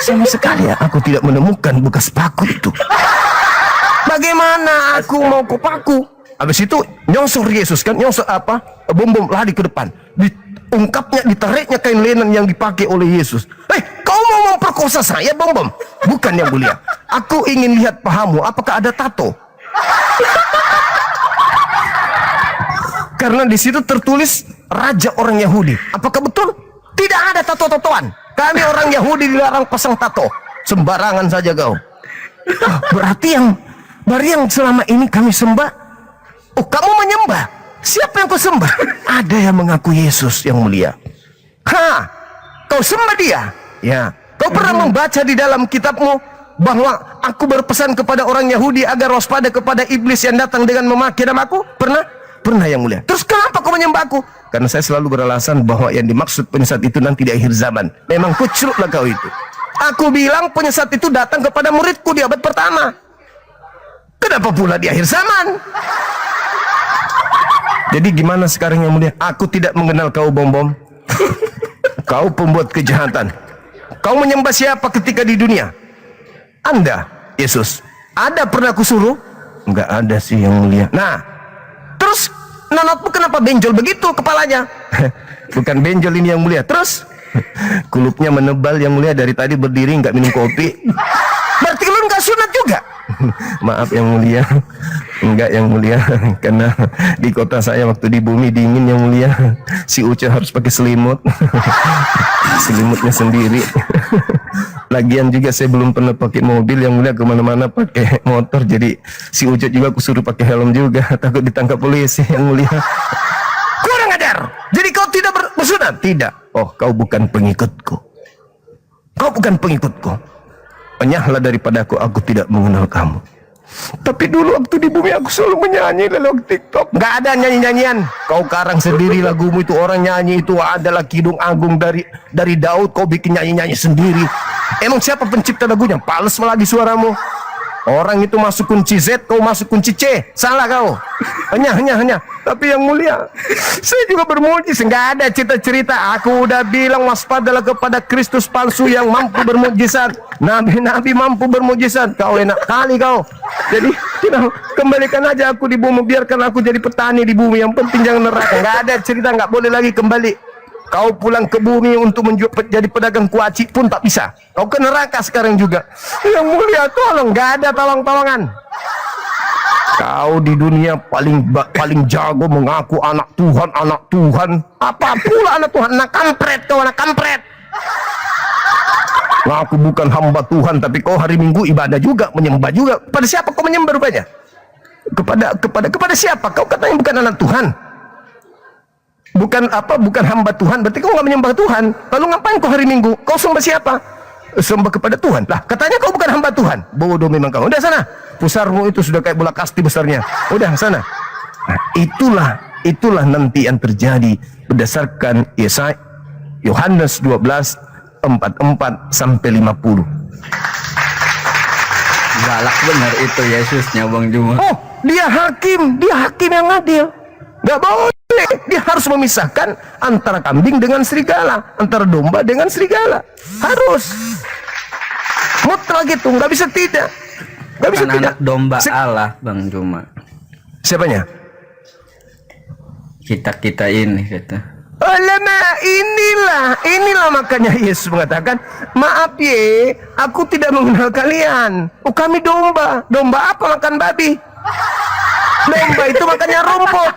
sama sekali aku tidak menemukan bekas paku itu. Bagaimana aku mau ke paku? Habis itu nyosor Yesus kan, nyosor apa? Bom lari ke depan. Diungkapnya, ditariknya kain lenan yang dipakai oleh Yesus. Kau mau memperkosa saya, Bom? Bukan yang mulia. Aku ingin lihat pahamu, apakah ada tato? Karena di situ tertulis raja orang Yahudi. Apakah betul? Tidak ada tato-tatoan. Kami orang Yahudi dilarang pasang tato. Sembarangan saja kau. Berarti yang selama ini kami sembah. Oh, kamu menyembah. Siapa yang kau sembah? Ada yang mengaku Yesus yang mulia. Kau sembah dia? Ya. Kau pernah membaca di dalam kitabmu bahwa aku berpesan kepada orang Yahudi agar waspada kepada iblis yang datang dengan memaki namaku? Pernah yang mulia. Terus kenapa kau menyembahku? Karena saya selalu beralasan bahwa yang dimaksud penyesat itu nanti di akhir zaman. Memang kucurutlah kau itu. Aku bilang penyesat itu datang kepada muridku di abad pertama. Kenapa pula di akhir zaman? Jadi gimana sekarang yang mulia? Aku tidak mengenal kau, Bom. Kau pembuat kejahatan. Kau menyembah siapa ketika di dunia? Anda, Yesus. Ada pernah kusuruh? Enggak ada sih yang mulia. Nah, terus nonotmu kenapa benjol begitu kepalanya? Bukan benjol ini yang mulia. Terus kulupnya menebal yang mulia, dari tadi berdiri nggak minum kopi. Berarti lu nggak sunat juga? Maaf yang mulia, enggak yang mulia, karena di kota saya waktu di bumi dingin yang mulia, si Uca harus pakai selimut. Selimutnya sendiri. Lagian juga saya belum pernah pakai mobil yang mulia, kemana-mana pakai motor, jadi si Uca juga aku suruh pakai helm juga, takut ditangkap polisi yang mulia. Kurang ajar. Jadi kau tidak bersunat? Tidak. Oh, kau bukan pengikutku. Kau bukan pengikutku. Enyahlah daripadaku, aku tidak mengenal kamu. Tapi dulu waktu di bumi aku selalu menyanyi dalam TikTok. Gak ada nyanyi-nyanyian. Kau karang sendiri lagumu itu, orang nyanyi itu adalah Kidung Agung dari Daud. Kau bikin nyanyi-nyanyi sendiri. Emang siapa pencipta lagunya? Pales lagi suaramu. Orang itu masuk kunci Z, kau masuk kunci C. Salah kau. Hanya. Tapi yang mulia, saya juga bermujizat. Enggak ada cerita-cerita. Aku udah bilang waspadalah kepada Kristus palsu yang mampu bermujizat. Nabi-nabi mampu bermujizat. Kau enak kali kau. Jadi kembalikan aja aku di bumi. Biarkan aku jadi petani di bumi. Yang penting jangan neraka. Enggak ada cerita, enggak boleh lagi kembali. Kau pulang ke bumi untuk jadi pedagang kuaci pun tak bisa. Kau ke neraka sekarang juga. Yang mulia tolong, gak ada tolong-tolongan. Kau di dunia paling jago mengaku anak Tuhan. Apa pula anak Tuhan? Anak kampret kau, anak kampret. Ngaku bukan hamba Tuhan, tapi kau hari Minggu ibadah juga, menyembah juga. Pada siapa kau menyembah rupanya? Kepada siapa? Kau katanya bukan anak Tuhan. Bukan hamba Tuhan, berarti kau nggak menyembah Tuhan. Lalu ngapain kau hari Minggu? Kau sembah siapa? Sembah kepada Tuhan. Lah, katanya kau bukan hamba Tuhan. Bodoh memang kau. Udah sana. Pusarmu itu sudah kayak bola kasti besarnya. Udah sana. Nah, itulah nanti yang terjadi berdasarkan Yohanes 12:44 sampai 50. Galak benar itu Yesusnya, Bang Juma. Oh, dia hakim yang adil. Gak boleh. Dia harus memisahkan antara kambing dengan serigala, antara domba dengan serigala. Harus mutlak gitu, nggak bisa tidak. Nggak bisa tidak. Anak domba Allah, Bang Juma. Siapanya? Kita ini kata. Ulama, inilah makanya Yesus mengatakan, maaf ye, aku tidak mengenal kalian. Oh, kami domba. Domba apa makan babi? Domba itu makannya rumput.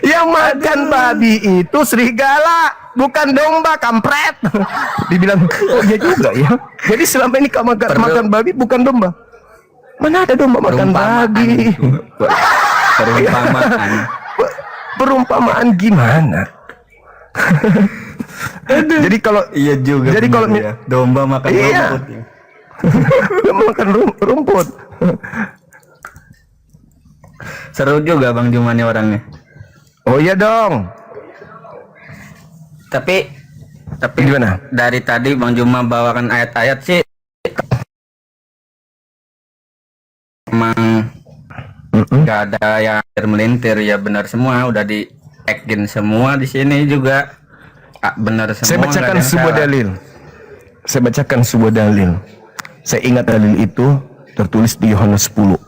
Yang makan babi itu serigala, bukan domba, kampret. Dibilang, oh iya juga ya. Jadi selama ini kamu makan babi bukan domba. Mana ada domba makan babi? Perumpamaan. Perumpamaan gimana? Jadi kalau iya juga. Jadi kalau ya. Domba makan rumput. Ya. Makan rumput. Seru juga Bang Juma nih orangnya. Oh iya dong. Tapi gimana? Dari tadi Bang Juma bawakan ayat-ayat sih emang nggak ada yang melintir, ya benar semua, udah di actin semua di sini juga benar semua. Saya bacakan sebuah dalil. Saya ingat dalil itu tertulis di Yohanes 10.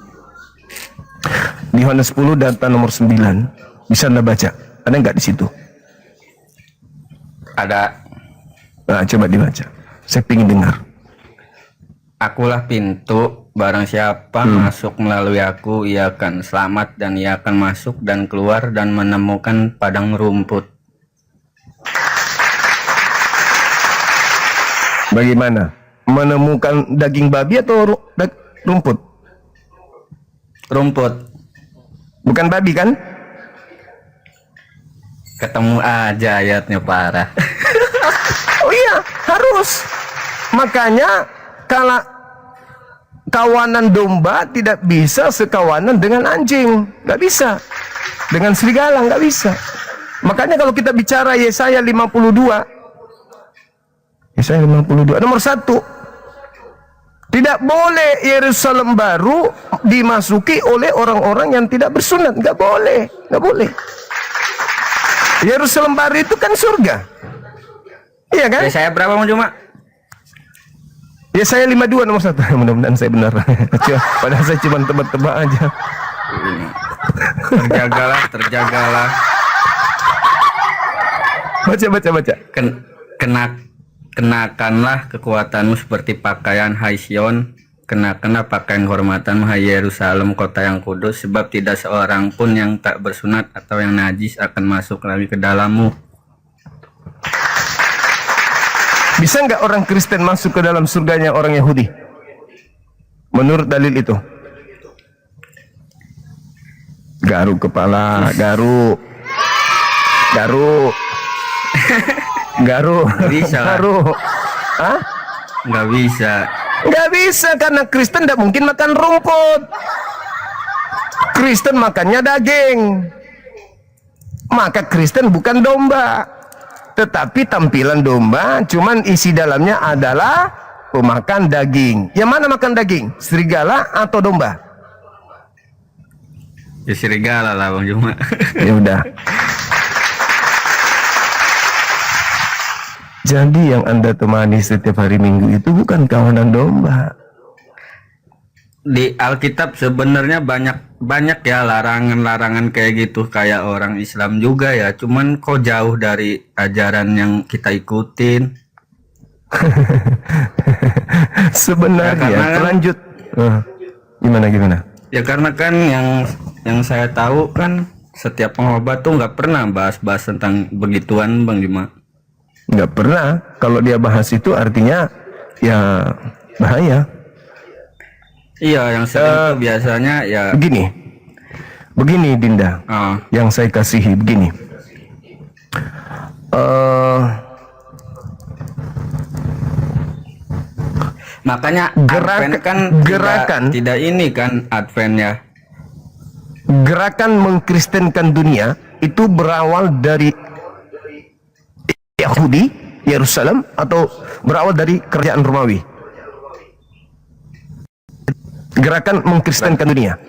Di Yohanes 10 data nomor 9. Bisa Anda baca? Ada nggak di situ? Ada. Nah, coba dibaca. Saya ingin dengar. Akulah pintu, barang siapa masuk melalui aku, ia akan selamat dan ia akan masuk dan keluar dan menemukan padang rumput. Bagaimana? Menemukan daging babi atau rumput? Rumput. Bukan babi kan? Ketemu aja ayatnya parah. Oh iya, harus. Makanya kalau kawanan domba tidak bisa sekawanan dengan anjing, nggak bisa. Dengan serigala nggak bisa. Makanya kalau kita bicara Yesaya 52, Yesaya 52 nomor 1, tidak boleh Yerusalem baru dimasuki oleh orang-orang yang tidak bersunat, nggak boleh, nggak boleh. Yerusalem baru itu kan surga, iya kan? Saya berapa mau cuma? Ya saya 52 nomor 1. Mudah-mudahan saya benar. Padahal saya cuma tebak-tebak aja. Terjagalah. Baca. Kenakanlah kekuatanmu seperti pakaian, hai Sion. Kenakanlah pakaian kehormatanmu, hai Yerusalem, kota yang kudus. Sebab tidak seorang pun yang tak bersunat atau yang najis akan masuk lagi ke dalammu. Bisa nggak orang Kristen masuk ke dalam surganya orang Yahudi? Menurut dalil itu. Garuk kepala, garuk. Bisa lah. Garuk. Hah? Nggak bisa. Nggak bisa karena Kristen tidak mungkin makan rumput. Kristen makannya daging. Maka Kristen bukan domba. Tetapi tampilan domba, cuman isi dalamnya adalah pemakan daging. Yang mana makan daging? Serigala atau domba? Ya serigala lah Bang Juma. Ya udah. Jadi yang Anda temani setiap hari Minggu itu bukan kawanan domba. Di Alkitab sebenarnya banyak ya larangan-larangan kayak gitu, kayak orang Islam juga ya, cuman kok jauh dari ajaran yang kita ikutin. Sebenarnya Ya, karena lanjut. Gimana? Ya karena kan yang saya tahu kan setiap pengkhotbah tuh nggak pernah bahas-bahas tentang begituan Bang Juma. Nggak pernah. Kalau dia bahas itu artinya ya bahaya. Iya, yang sering tuh biasanya ya begini Dinda, yang saya kasihi begini. Makanya Advent kan tidak ini kan Advent ya. Gerakan mengkristenkan dunia itu berawal dari Yahudi, Yerusalem, atau berawal dari kerajaan Romawi? Gerakan mengkristenkan dunia,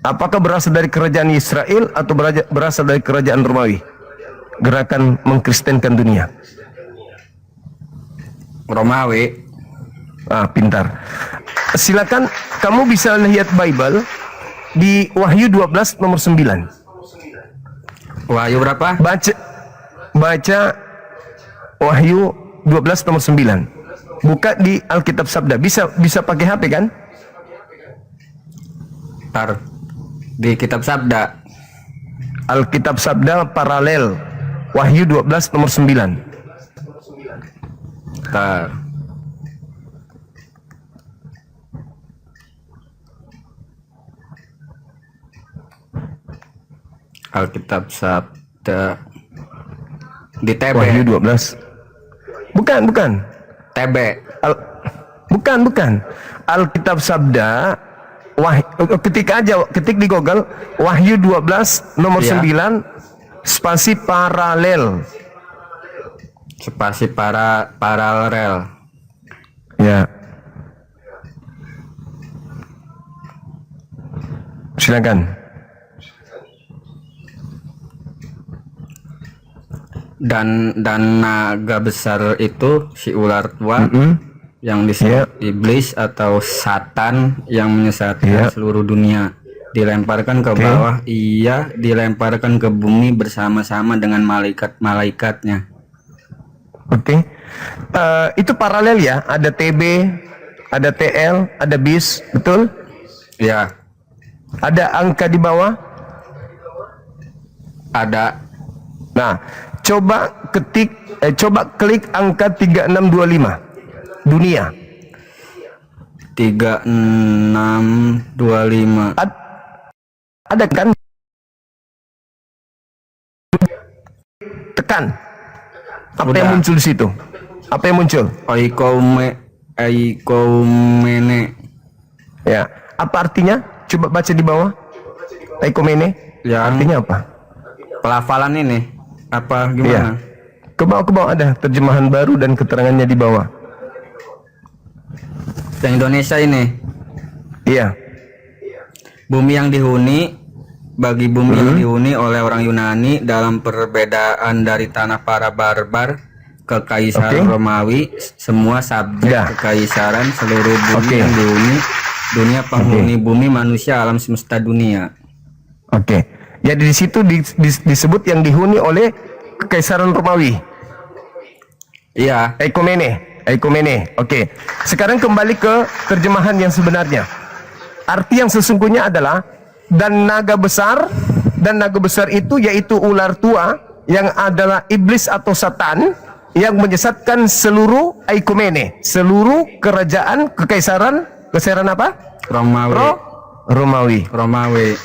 apakah berasal dari kerajaan Israel atau berasal dari kerajaan Romawi? Gerakan mengkristenkan dunia Romawi. Pintar. Silakan kamu bisa lihat Bible di Wahyu 12 nomor 9. Wahyu berapa? Baca Wahyu 12 nomor 9. Buka di Alkitab Sabda. Bisa pakai HP kan? Di kitab Sabda. Alkitab Sabda paralel Wahyu 12 nomor 9. Alkitab Sabda di TB. Wahyu 12. Bukan. TB. Bukan. Alkitab Sabda ketik di Google Wahyu 12 nomor 9 spasi paralel. Spasi paralel. Ya. Silakan. Dan naga besar itu si ular tua yang disebut iblis atau Satan yang menyesatkan seluruh dunia. dilemparkan ke bawah, ia dilemparkan ke bumi bersama-sama dengan malaikat-malaikatnya. Oke. Itu paralel ya, ada TB, ada TL, ada bis, betul? Ya, Ada angka di bawah? ada. Nah, coba klik angka 3625. Dunia. 3625. Ada kan? Tekan. Apa Udah. yang muncul di situ? Apa yang muncul? Aikomene. Ya, apa artinya? Coba baca di bawah. Eikomene. Yang Artinya apa? pelafalan ini apa Iya. gimana? Ke bawah ada terjemahan baru dan keterangannya di bawah. Yang Indonesia ini, Iya. bumi yang dihuni, bagi bumi yang dihuni oleh orang Yunani dalam perbedaan dari tanah para barbar kekaisaran Romawi, semua subjek Ya. kekaisaran seluruh bumi Oke. yang dihuni, dunia penghuni bumi, manusia, alam semesta dunia. Oke. Jadi di situ disebut yang dihuni oleh kekaisaran Romawi. Iya, Eikomene. Oke. Sekarang kembali ke terjemahan yang sebenarnya. Arti yang sesungguhnya adalah dan naga besar itu yaitu ular tua yang adalah iblis atau setan yang menyesatkan seluruh Eikomene, seluruh kerajaan kekaisaran apa? Romawi. Romawi.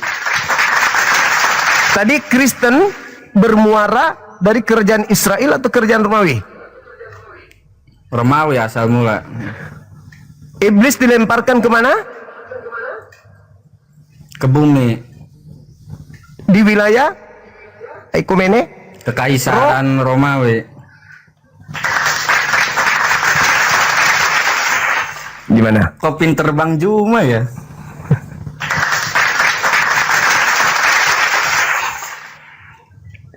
Tadi Kristen bermuara dari kerajaan Israel atau kerajaan Romawi? Romawi asal mula. Iblis dilemparkan kemana? Ke bumi, Di wilayah Eikomene. kekaisaran Romawi. Gimana? Kok pinter Bang Juma ya?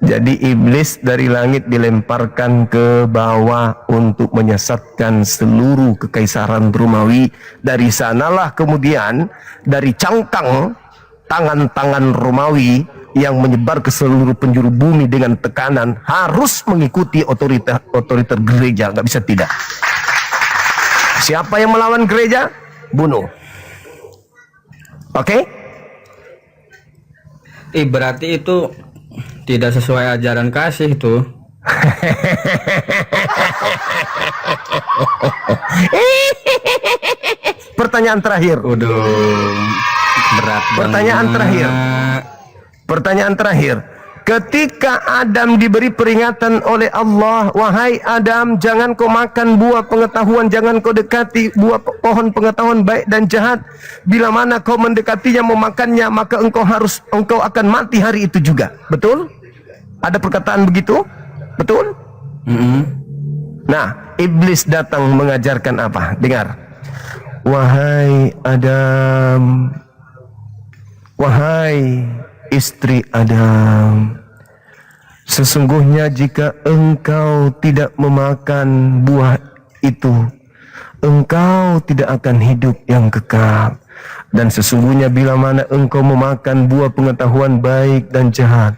Jadi iblis dari langit dilemparkan ke bawah untuk menyesatkan seluruh kekaisaran Romawi. Dari sanalah kemudian dari cangkang tangan-tangan Romawi yang menyebar ke seluruh penjuru bumi dengan tekanan harus mengikuti otoriter gereja, nggak bisa tidak. Siapa yang melawan gereja? Bunuh. Oke? Berarti itu tidak sesuai ajaran kasih tuh. Pertanyaan terakhir. Udah berat Pertanyaan terakhir. Ketika Adam diberi peringatan oleh Allah, wahai Adam, jangan kau makan buah pengetahuan, jangan kau dekati buah pohon pengetahuan baik dan jahat. Bila mana kau mendekatinya, memakannya, maka engkau akan mati hari itu juga. Betul? Ada perkataan begitu? Betul? Nah, iblis datang mengajarkan apa? Dengar. Wahai Adam, wahai istri Adam, sesungguhnya jika engkau tidak memakan buah itu, engkau tidak akan hidup yang kekal. Dan sesungguhnya bila mana engkau memakan buah pengetahuan baik dan jahat,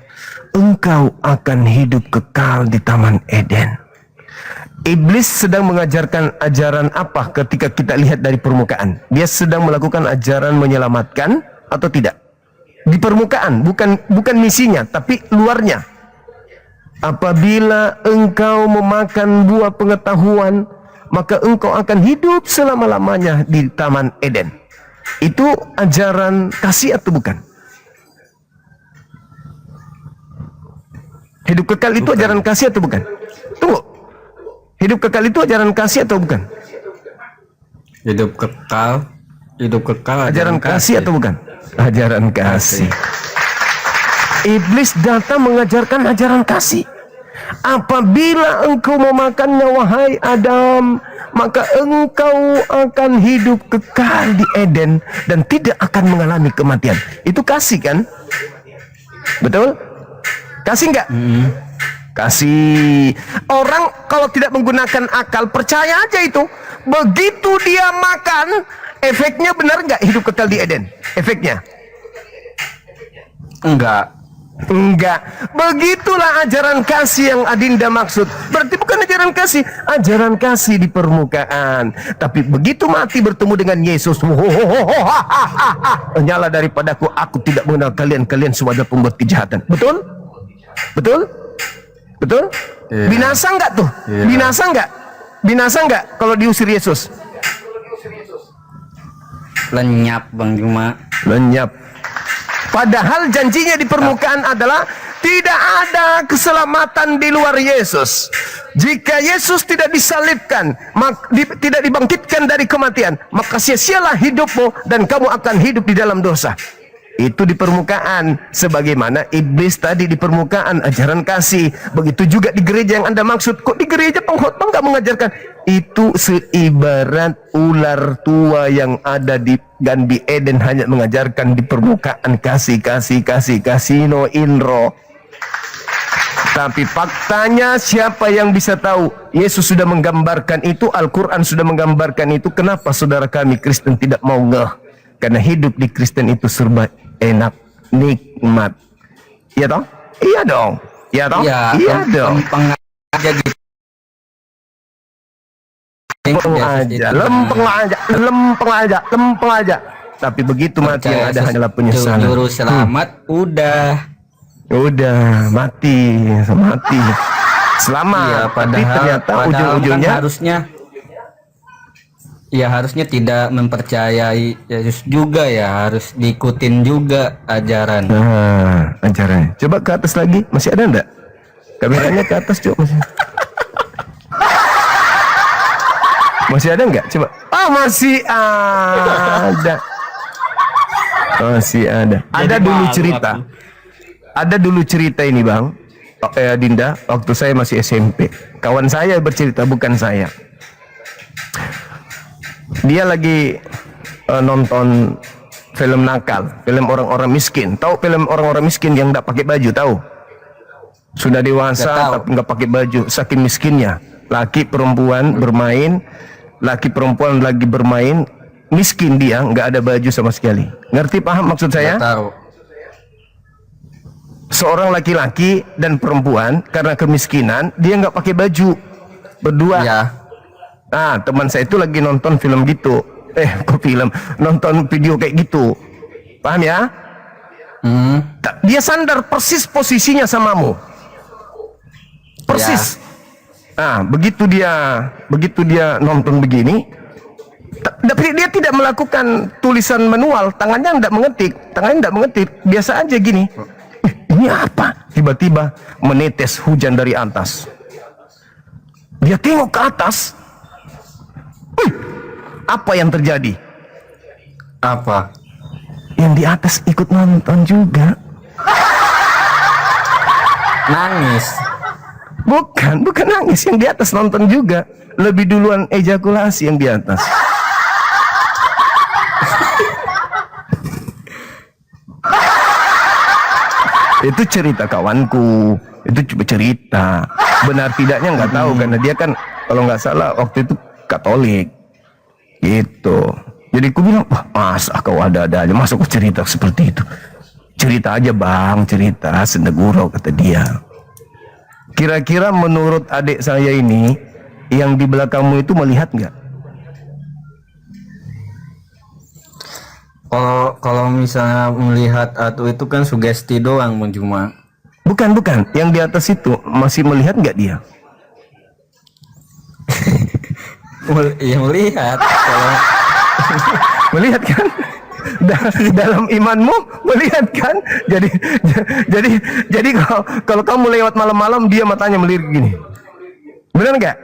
engkau akan hidup kekal di Taman Eden. Iblis sedang mengajarkan ajaran apa ketika kita lihat dari permukaan? Dia sedang melakukan ajaran menyelamatkan atau tidak? Di permukaan, bukan misinya, tapi luarnya. Apabila engkau memakan buah pengetahuan, maka engkau akan hidup selama-lamanya di Taman Eden. Itu ajaran kasih atau bukan? Hidup kekal itu ajaran kasih atau bukan? Tunggu. Hidup kekal itu ajaran kasih atau bukan? Hidup kekal Ajaran kasih atau bukan? Ajaran kasih. Iblis datang mengajarkan ajaran kasih. Apabila engkau memakannya, wahai Adam, maka engkau akan hidup kekal di Eden dan tidak akan mengalami kematian. Itu kasih kan? Betul? Kasih enggak? Kasih. Orang kalau tidak menggunakan akal, percaya aja itu. Begitu dia makan, efeknya benar nggak hidup kekal di Eden? Efeknya. Enggak. Enggak. Begitulah ajaran kasih yang Adinda maksud. Berarti bukan ajaran kasih. Ajaran kasih di permukaan. Tapi begitu mati bertemu dengan Yesus. Nyala daripadaku. Aku tidak mengenal kalian. Kalian semua adalah pembuat kejahatan. Betul? Betul? Betul? Iya. Binasa enggak tuh? Iya. Binasa enggak? Binasa enggak kalau diusir Yesus? Lenyap Bang Juma. Lenyap. Padahal janjinya di permukaan adalah tidak ada keselamatan di luar Yesus. Jika Yesus tidak disalibkan, tidak dibangkitkan dari kematian, maka sia-sialah hidupmu dan kamu akan hidup di dalam dosa. Itu di permukaan. Sebagaimana iblis tadi di permukaan, ajaran kasih. Begitu juga di gereja yang Anda maksud. Kok di gereja pengkhotbah nggak mengajarkan? Itu seibarat ular tua yang ada di Ganbi Eden, hanya mengajarkan di permukaan kasih, no inro. Tapi faktanya siapa yang bisa tahu? Yesus sudah menggambarkan itu, Al-Quran sudah menggambarkan itu. Kenapa saudara kami Kristen tidak mau ngeh? Karena hidup di Kristen itu serba enak, nikmat. Iya toh? Iya dong. Iya toh? Iya dong. Lempeng aja gitu. Lempeng aja. Tapi begitu mati yang ada hanyalah penyesalan. Juru selamat Udah mati. Selamat. Iya, Tapi ternyata padahal ujung-ujungnya kan harusnya tidak mempercayai Yesus juga ya, harus diikutin juga ajaran. Nah, ajarannya. Coba ke atas lagi, masih ada enggak? Kameranya ke atas, coba. Masih ada enggak? Coba. Ah, masih ada. Masih ada. Ada dulu cerita. Ada dulu cerita ini, Bang. Dinda, waktu saya masih SMP. Kawan saya bercerita, bukan saya. Dia lagi nonton film nakal, film orang-orang miskin. Tahu film orang-orang miskin yang enggak pakai baju, tahu? Sudah dewasa tapi enggak pakai baju, saking miskinnya. Laki perempuan bermain, laki perempuan lagi bermain, miskin dia, enggak ada baju sama sekali. Ngerti, paham maksud saya? Nggak tahu. Seorang laki-laki dan perempuan karena kemiskinan dia enggak pakai baju, berdua. Ya. Nah, teman saya itu lagi nonton film gitu. Nonton video kayak gitu. Paham ya? Dia sandar persis posisinya samamu. Persis. Nah, begitu dia nonton begini, tapi dia tidak melakukan tulisan manual, tangannya enggak mengetik, biasa aja gini. Ini apa? Tiba-tiba menetes hujan dari atas. Dia tengok ke atas. Apa yang terjadi? Apa? Yang di atas ikut nonton juga. Nangis. Bukan nangis, yang di atas nonton juga. Lebih duluan ejakulasi yang di atas. Itu cerita kawanku. Itu cuma cerita. Benar tidaknya nggak tahu, karena dia kan kalau nggak salah waktu itu Katolik. Gitu. Jadi aku bilang, wah masa kau ada-ada aja, masa kau cerita seperti itu? Cerita aja bang, cerita sendegurau, kata dia. Kira-kira menurut adik saya ini, yang di belakangmu itu melihat nggak? Kalau misalnya melihat atau itu kan sugesti doang, Bang Juma. Bukan. Yang di atas itu masih melihat nggak dia? Iya melihat. Kalau Melihat kan? Dalam imanmu melihat kan? Jadi kalau kamu lewat malam-malam, dia matanya melirik gini. Benar nggak?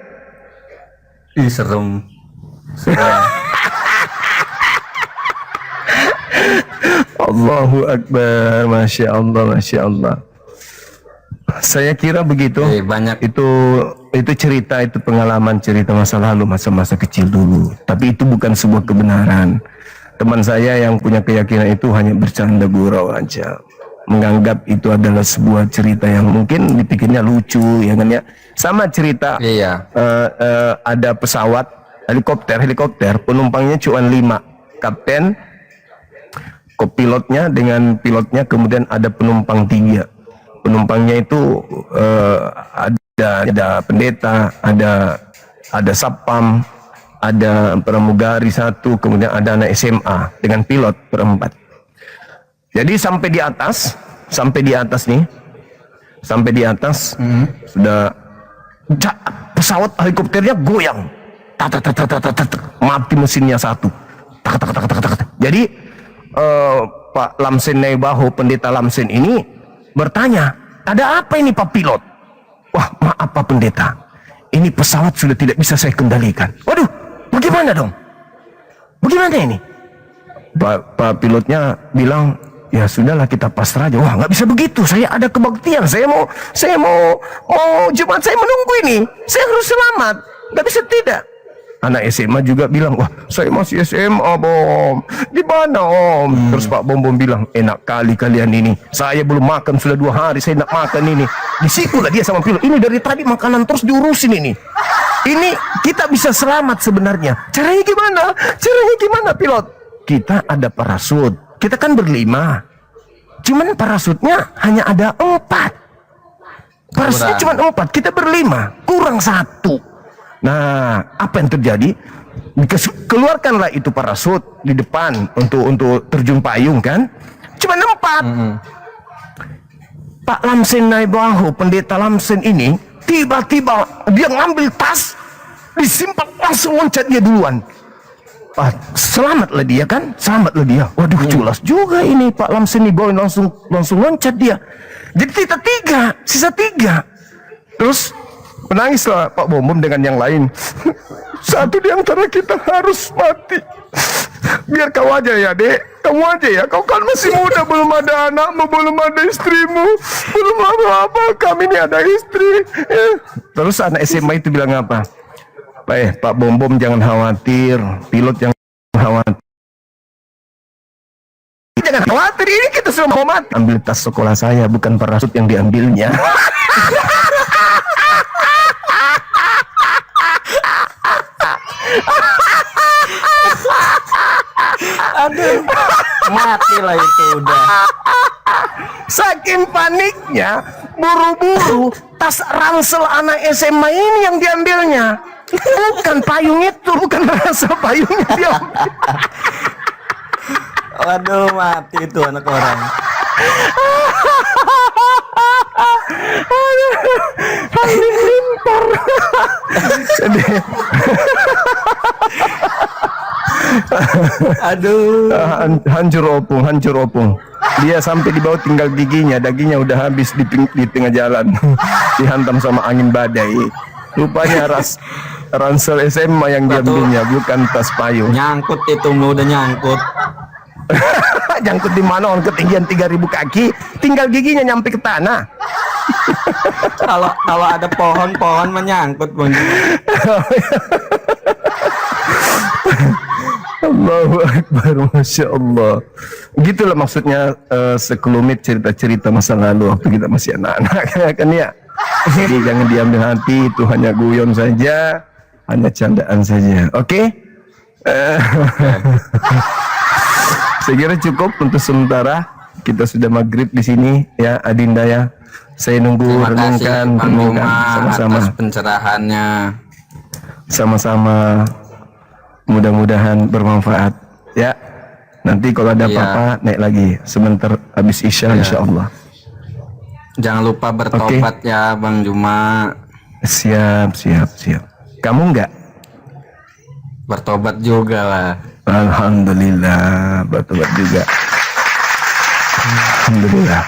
ih serem. Allahu Akbar, Masya Allah. Saya kira begitu. Banyak Itu cerita, itu pengalaman, cerita masa lalu, masa-masa kecil dulu. Tapi itu bukan sebuah kebenaran. Teman saya yang punya keyakinan itu hanya bercanda gurau aja, menganggap itu adalah sebuah cerita yang mungkin dipikirnya lucu, ya kan ya. Sama cerita. Iya. Ada pesawat helikopter, penumpangnya cuma 5. Kapten, kopilotnya dengan pilotnya, kemudian ada penumpang 3. Penumpangnya itu ada pendeta, ada satpam, ada pramugari 1, kemudian ada anak SMA dengan pilot berempat. Jadi sampai di atas nih, sudah pesawat helikopternya goyang, mati mesinnya 1. Jadi Pak Lamsen Naibaho, pendeta Lamsen ini bertanya, ada apa ini Pak Pilot? Wah, maaf Pak Pendeta, ini pesawat sudah tidak bisa saya kendalikan. Waduh, bagaimana dong? Bagaimana ini? Pak pilotnya bilang, ya sudahlah kita pasrah aja. Wah, nggak bisa begitu. Saya ada kebaktian. Saya mau jemaat saya menunggu ini. Saya harus selamat. Nggak bisa tidak. Anak SMA juga bilang, wah saya masih SMA Bom. Di mana Om? Terus Pak Bom bilang, enak kali kalian ini. Saya belum makan sudah 2 hari. Saya nak makan ini. Disitulah dia sama pilot. Ini dari tadi makanan terus diurusin ini. Ini kita bisa selamat sebenarnya. Caranya gimana? Caranya gimana pilot? Kita ada parasut. Kita kan berlima. Cuman parasutnya hanya ada 4. Parasutnya cuma 4. Kita berlima. Kurang 1. Nah, apa yang terjadi? Keluarkanlah itu parasut di depan untuk terjun payung kan? Cuma 4. Pak Lamsen Naibaho, pendeta Lamsen ini, tiba-tiba dia ngambil tas, disimpan, langsung loncat dia duluan. Selamatlah dia kan? Selamatlah dia. Waduh, culas juga ini Pak Lamsen Naibaho, langsung loncat dia. Jadi kita 3, sisa 3. Terus menangislah Pak Bom dengan yang lain. Satu di antara kita harus mati. Biar kau aja ya dek, kamu aja ya. Kau kan masih muda, belum ada anakmu, belum ada istrimu, belum apa-apa. Kami ini ada istri. Terus anak SMA itu bilang apa? Pak Bom jangan khawatir, pilot jangan khawatir. Jangan khawatir, ini kita sudah mau mati. Ambil tas sekolah saya, bukan parasut yang diambilnya. Aduh, matilah itu udah. Saking paniknya, buru-buru tas ransel anak SMA ini yang diambilnya. Bukan payung itu, bukan ransel payungnya dia. Waduh, mati itu anak orang. Aduh, hancur opung. Dia sampai di bawah tinggal giginya, dagingnya udah habis di tengah jalan. Dihantam sama angin badai. Rupanya ransel SMA yang diambilnya, bukan tas payung. nyangkut itu udah nyangkut. Nyangkut di mana? On ketinggian 3000 kaki, tinggal giginya nyampe ke tanah. Kalau ada pohon menyangkut Bang. Allahu Akbar, Masya Allah. Gitulah maksudnya sekelumit cerita-cerita masa lalu waktu kita masih anak-anak kan ya. Jadi jangan diambil hati, itu hanya guyon saja, hanya candaan saja. Oke? Saya kira cukup untuk sementara. Kita sudah maghrib di sini ya, Adinda ya. Saya nunggu renungkan sama-sama. Atas pencerahannya. Sama-sama. Mudah-mudahan bermanfaat ya. Nanti kalau ada apa-apa naik lagi sebentar habis Isya insya Allah. Jangan lupa bertobat ya Bang Juma. Siap. Kamu enggak? Bertobat juga lah. Alhamdulillah, bertobat juga. Alhamdulillah.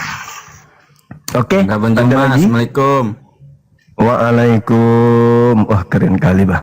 Oke, Bang ada Juma, lagi? Assalamualaikum. Waalaikum. Wah, keren kali, Bah.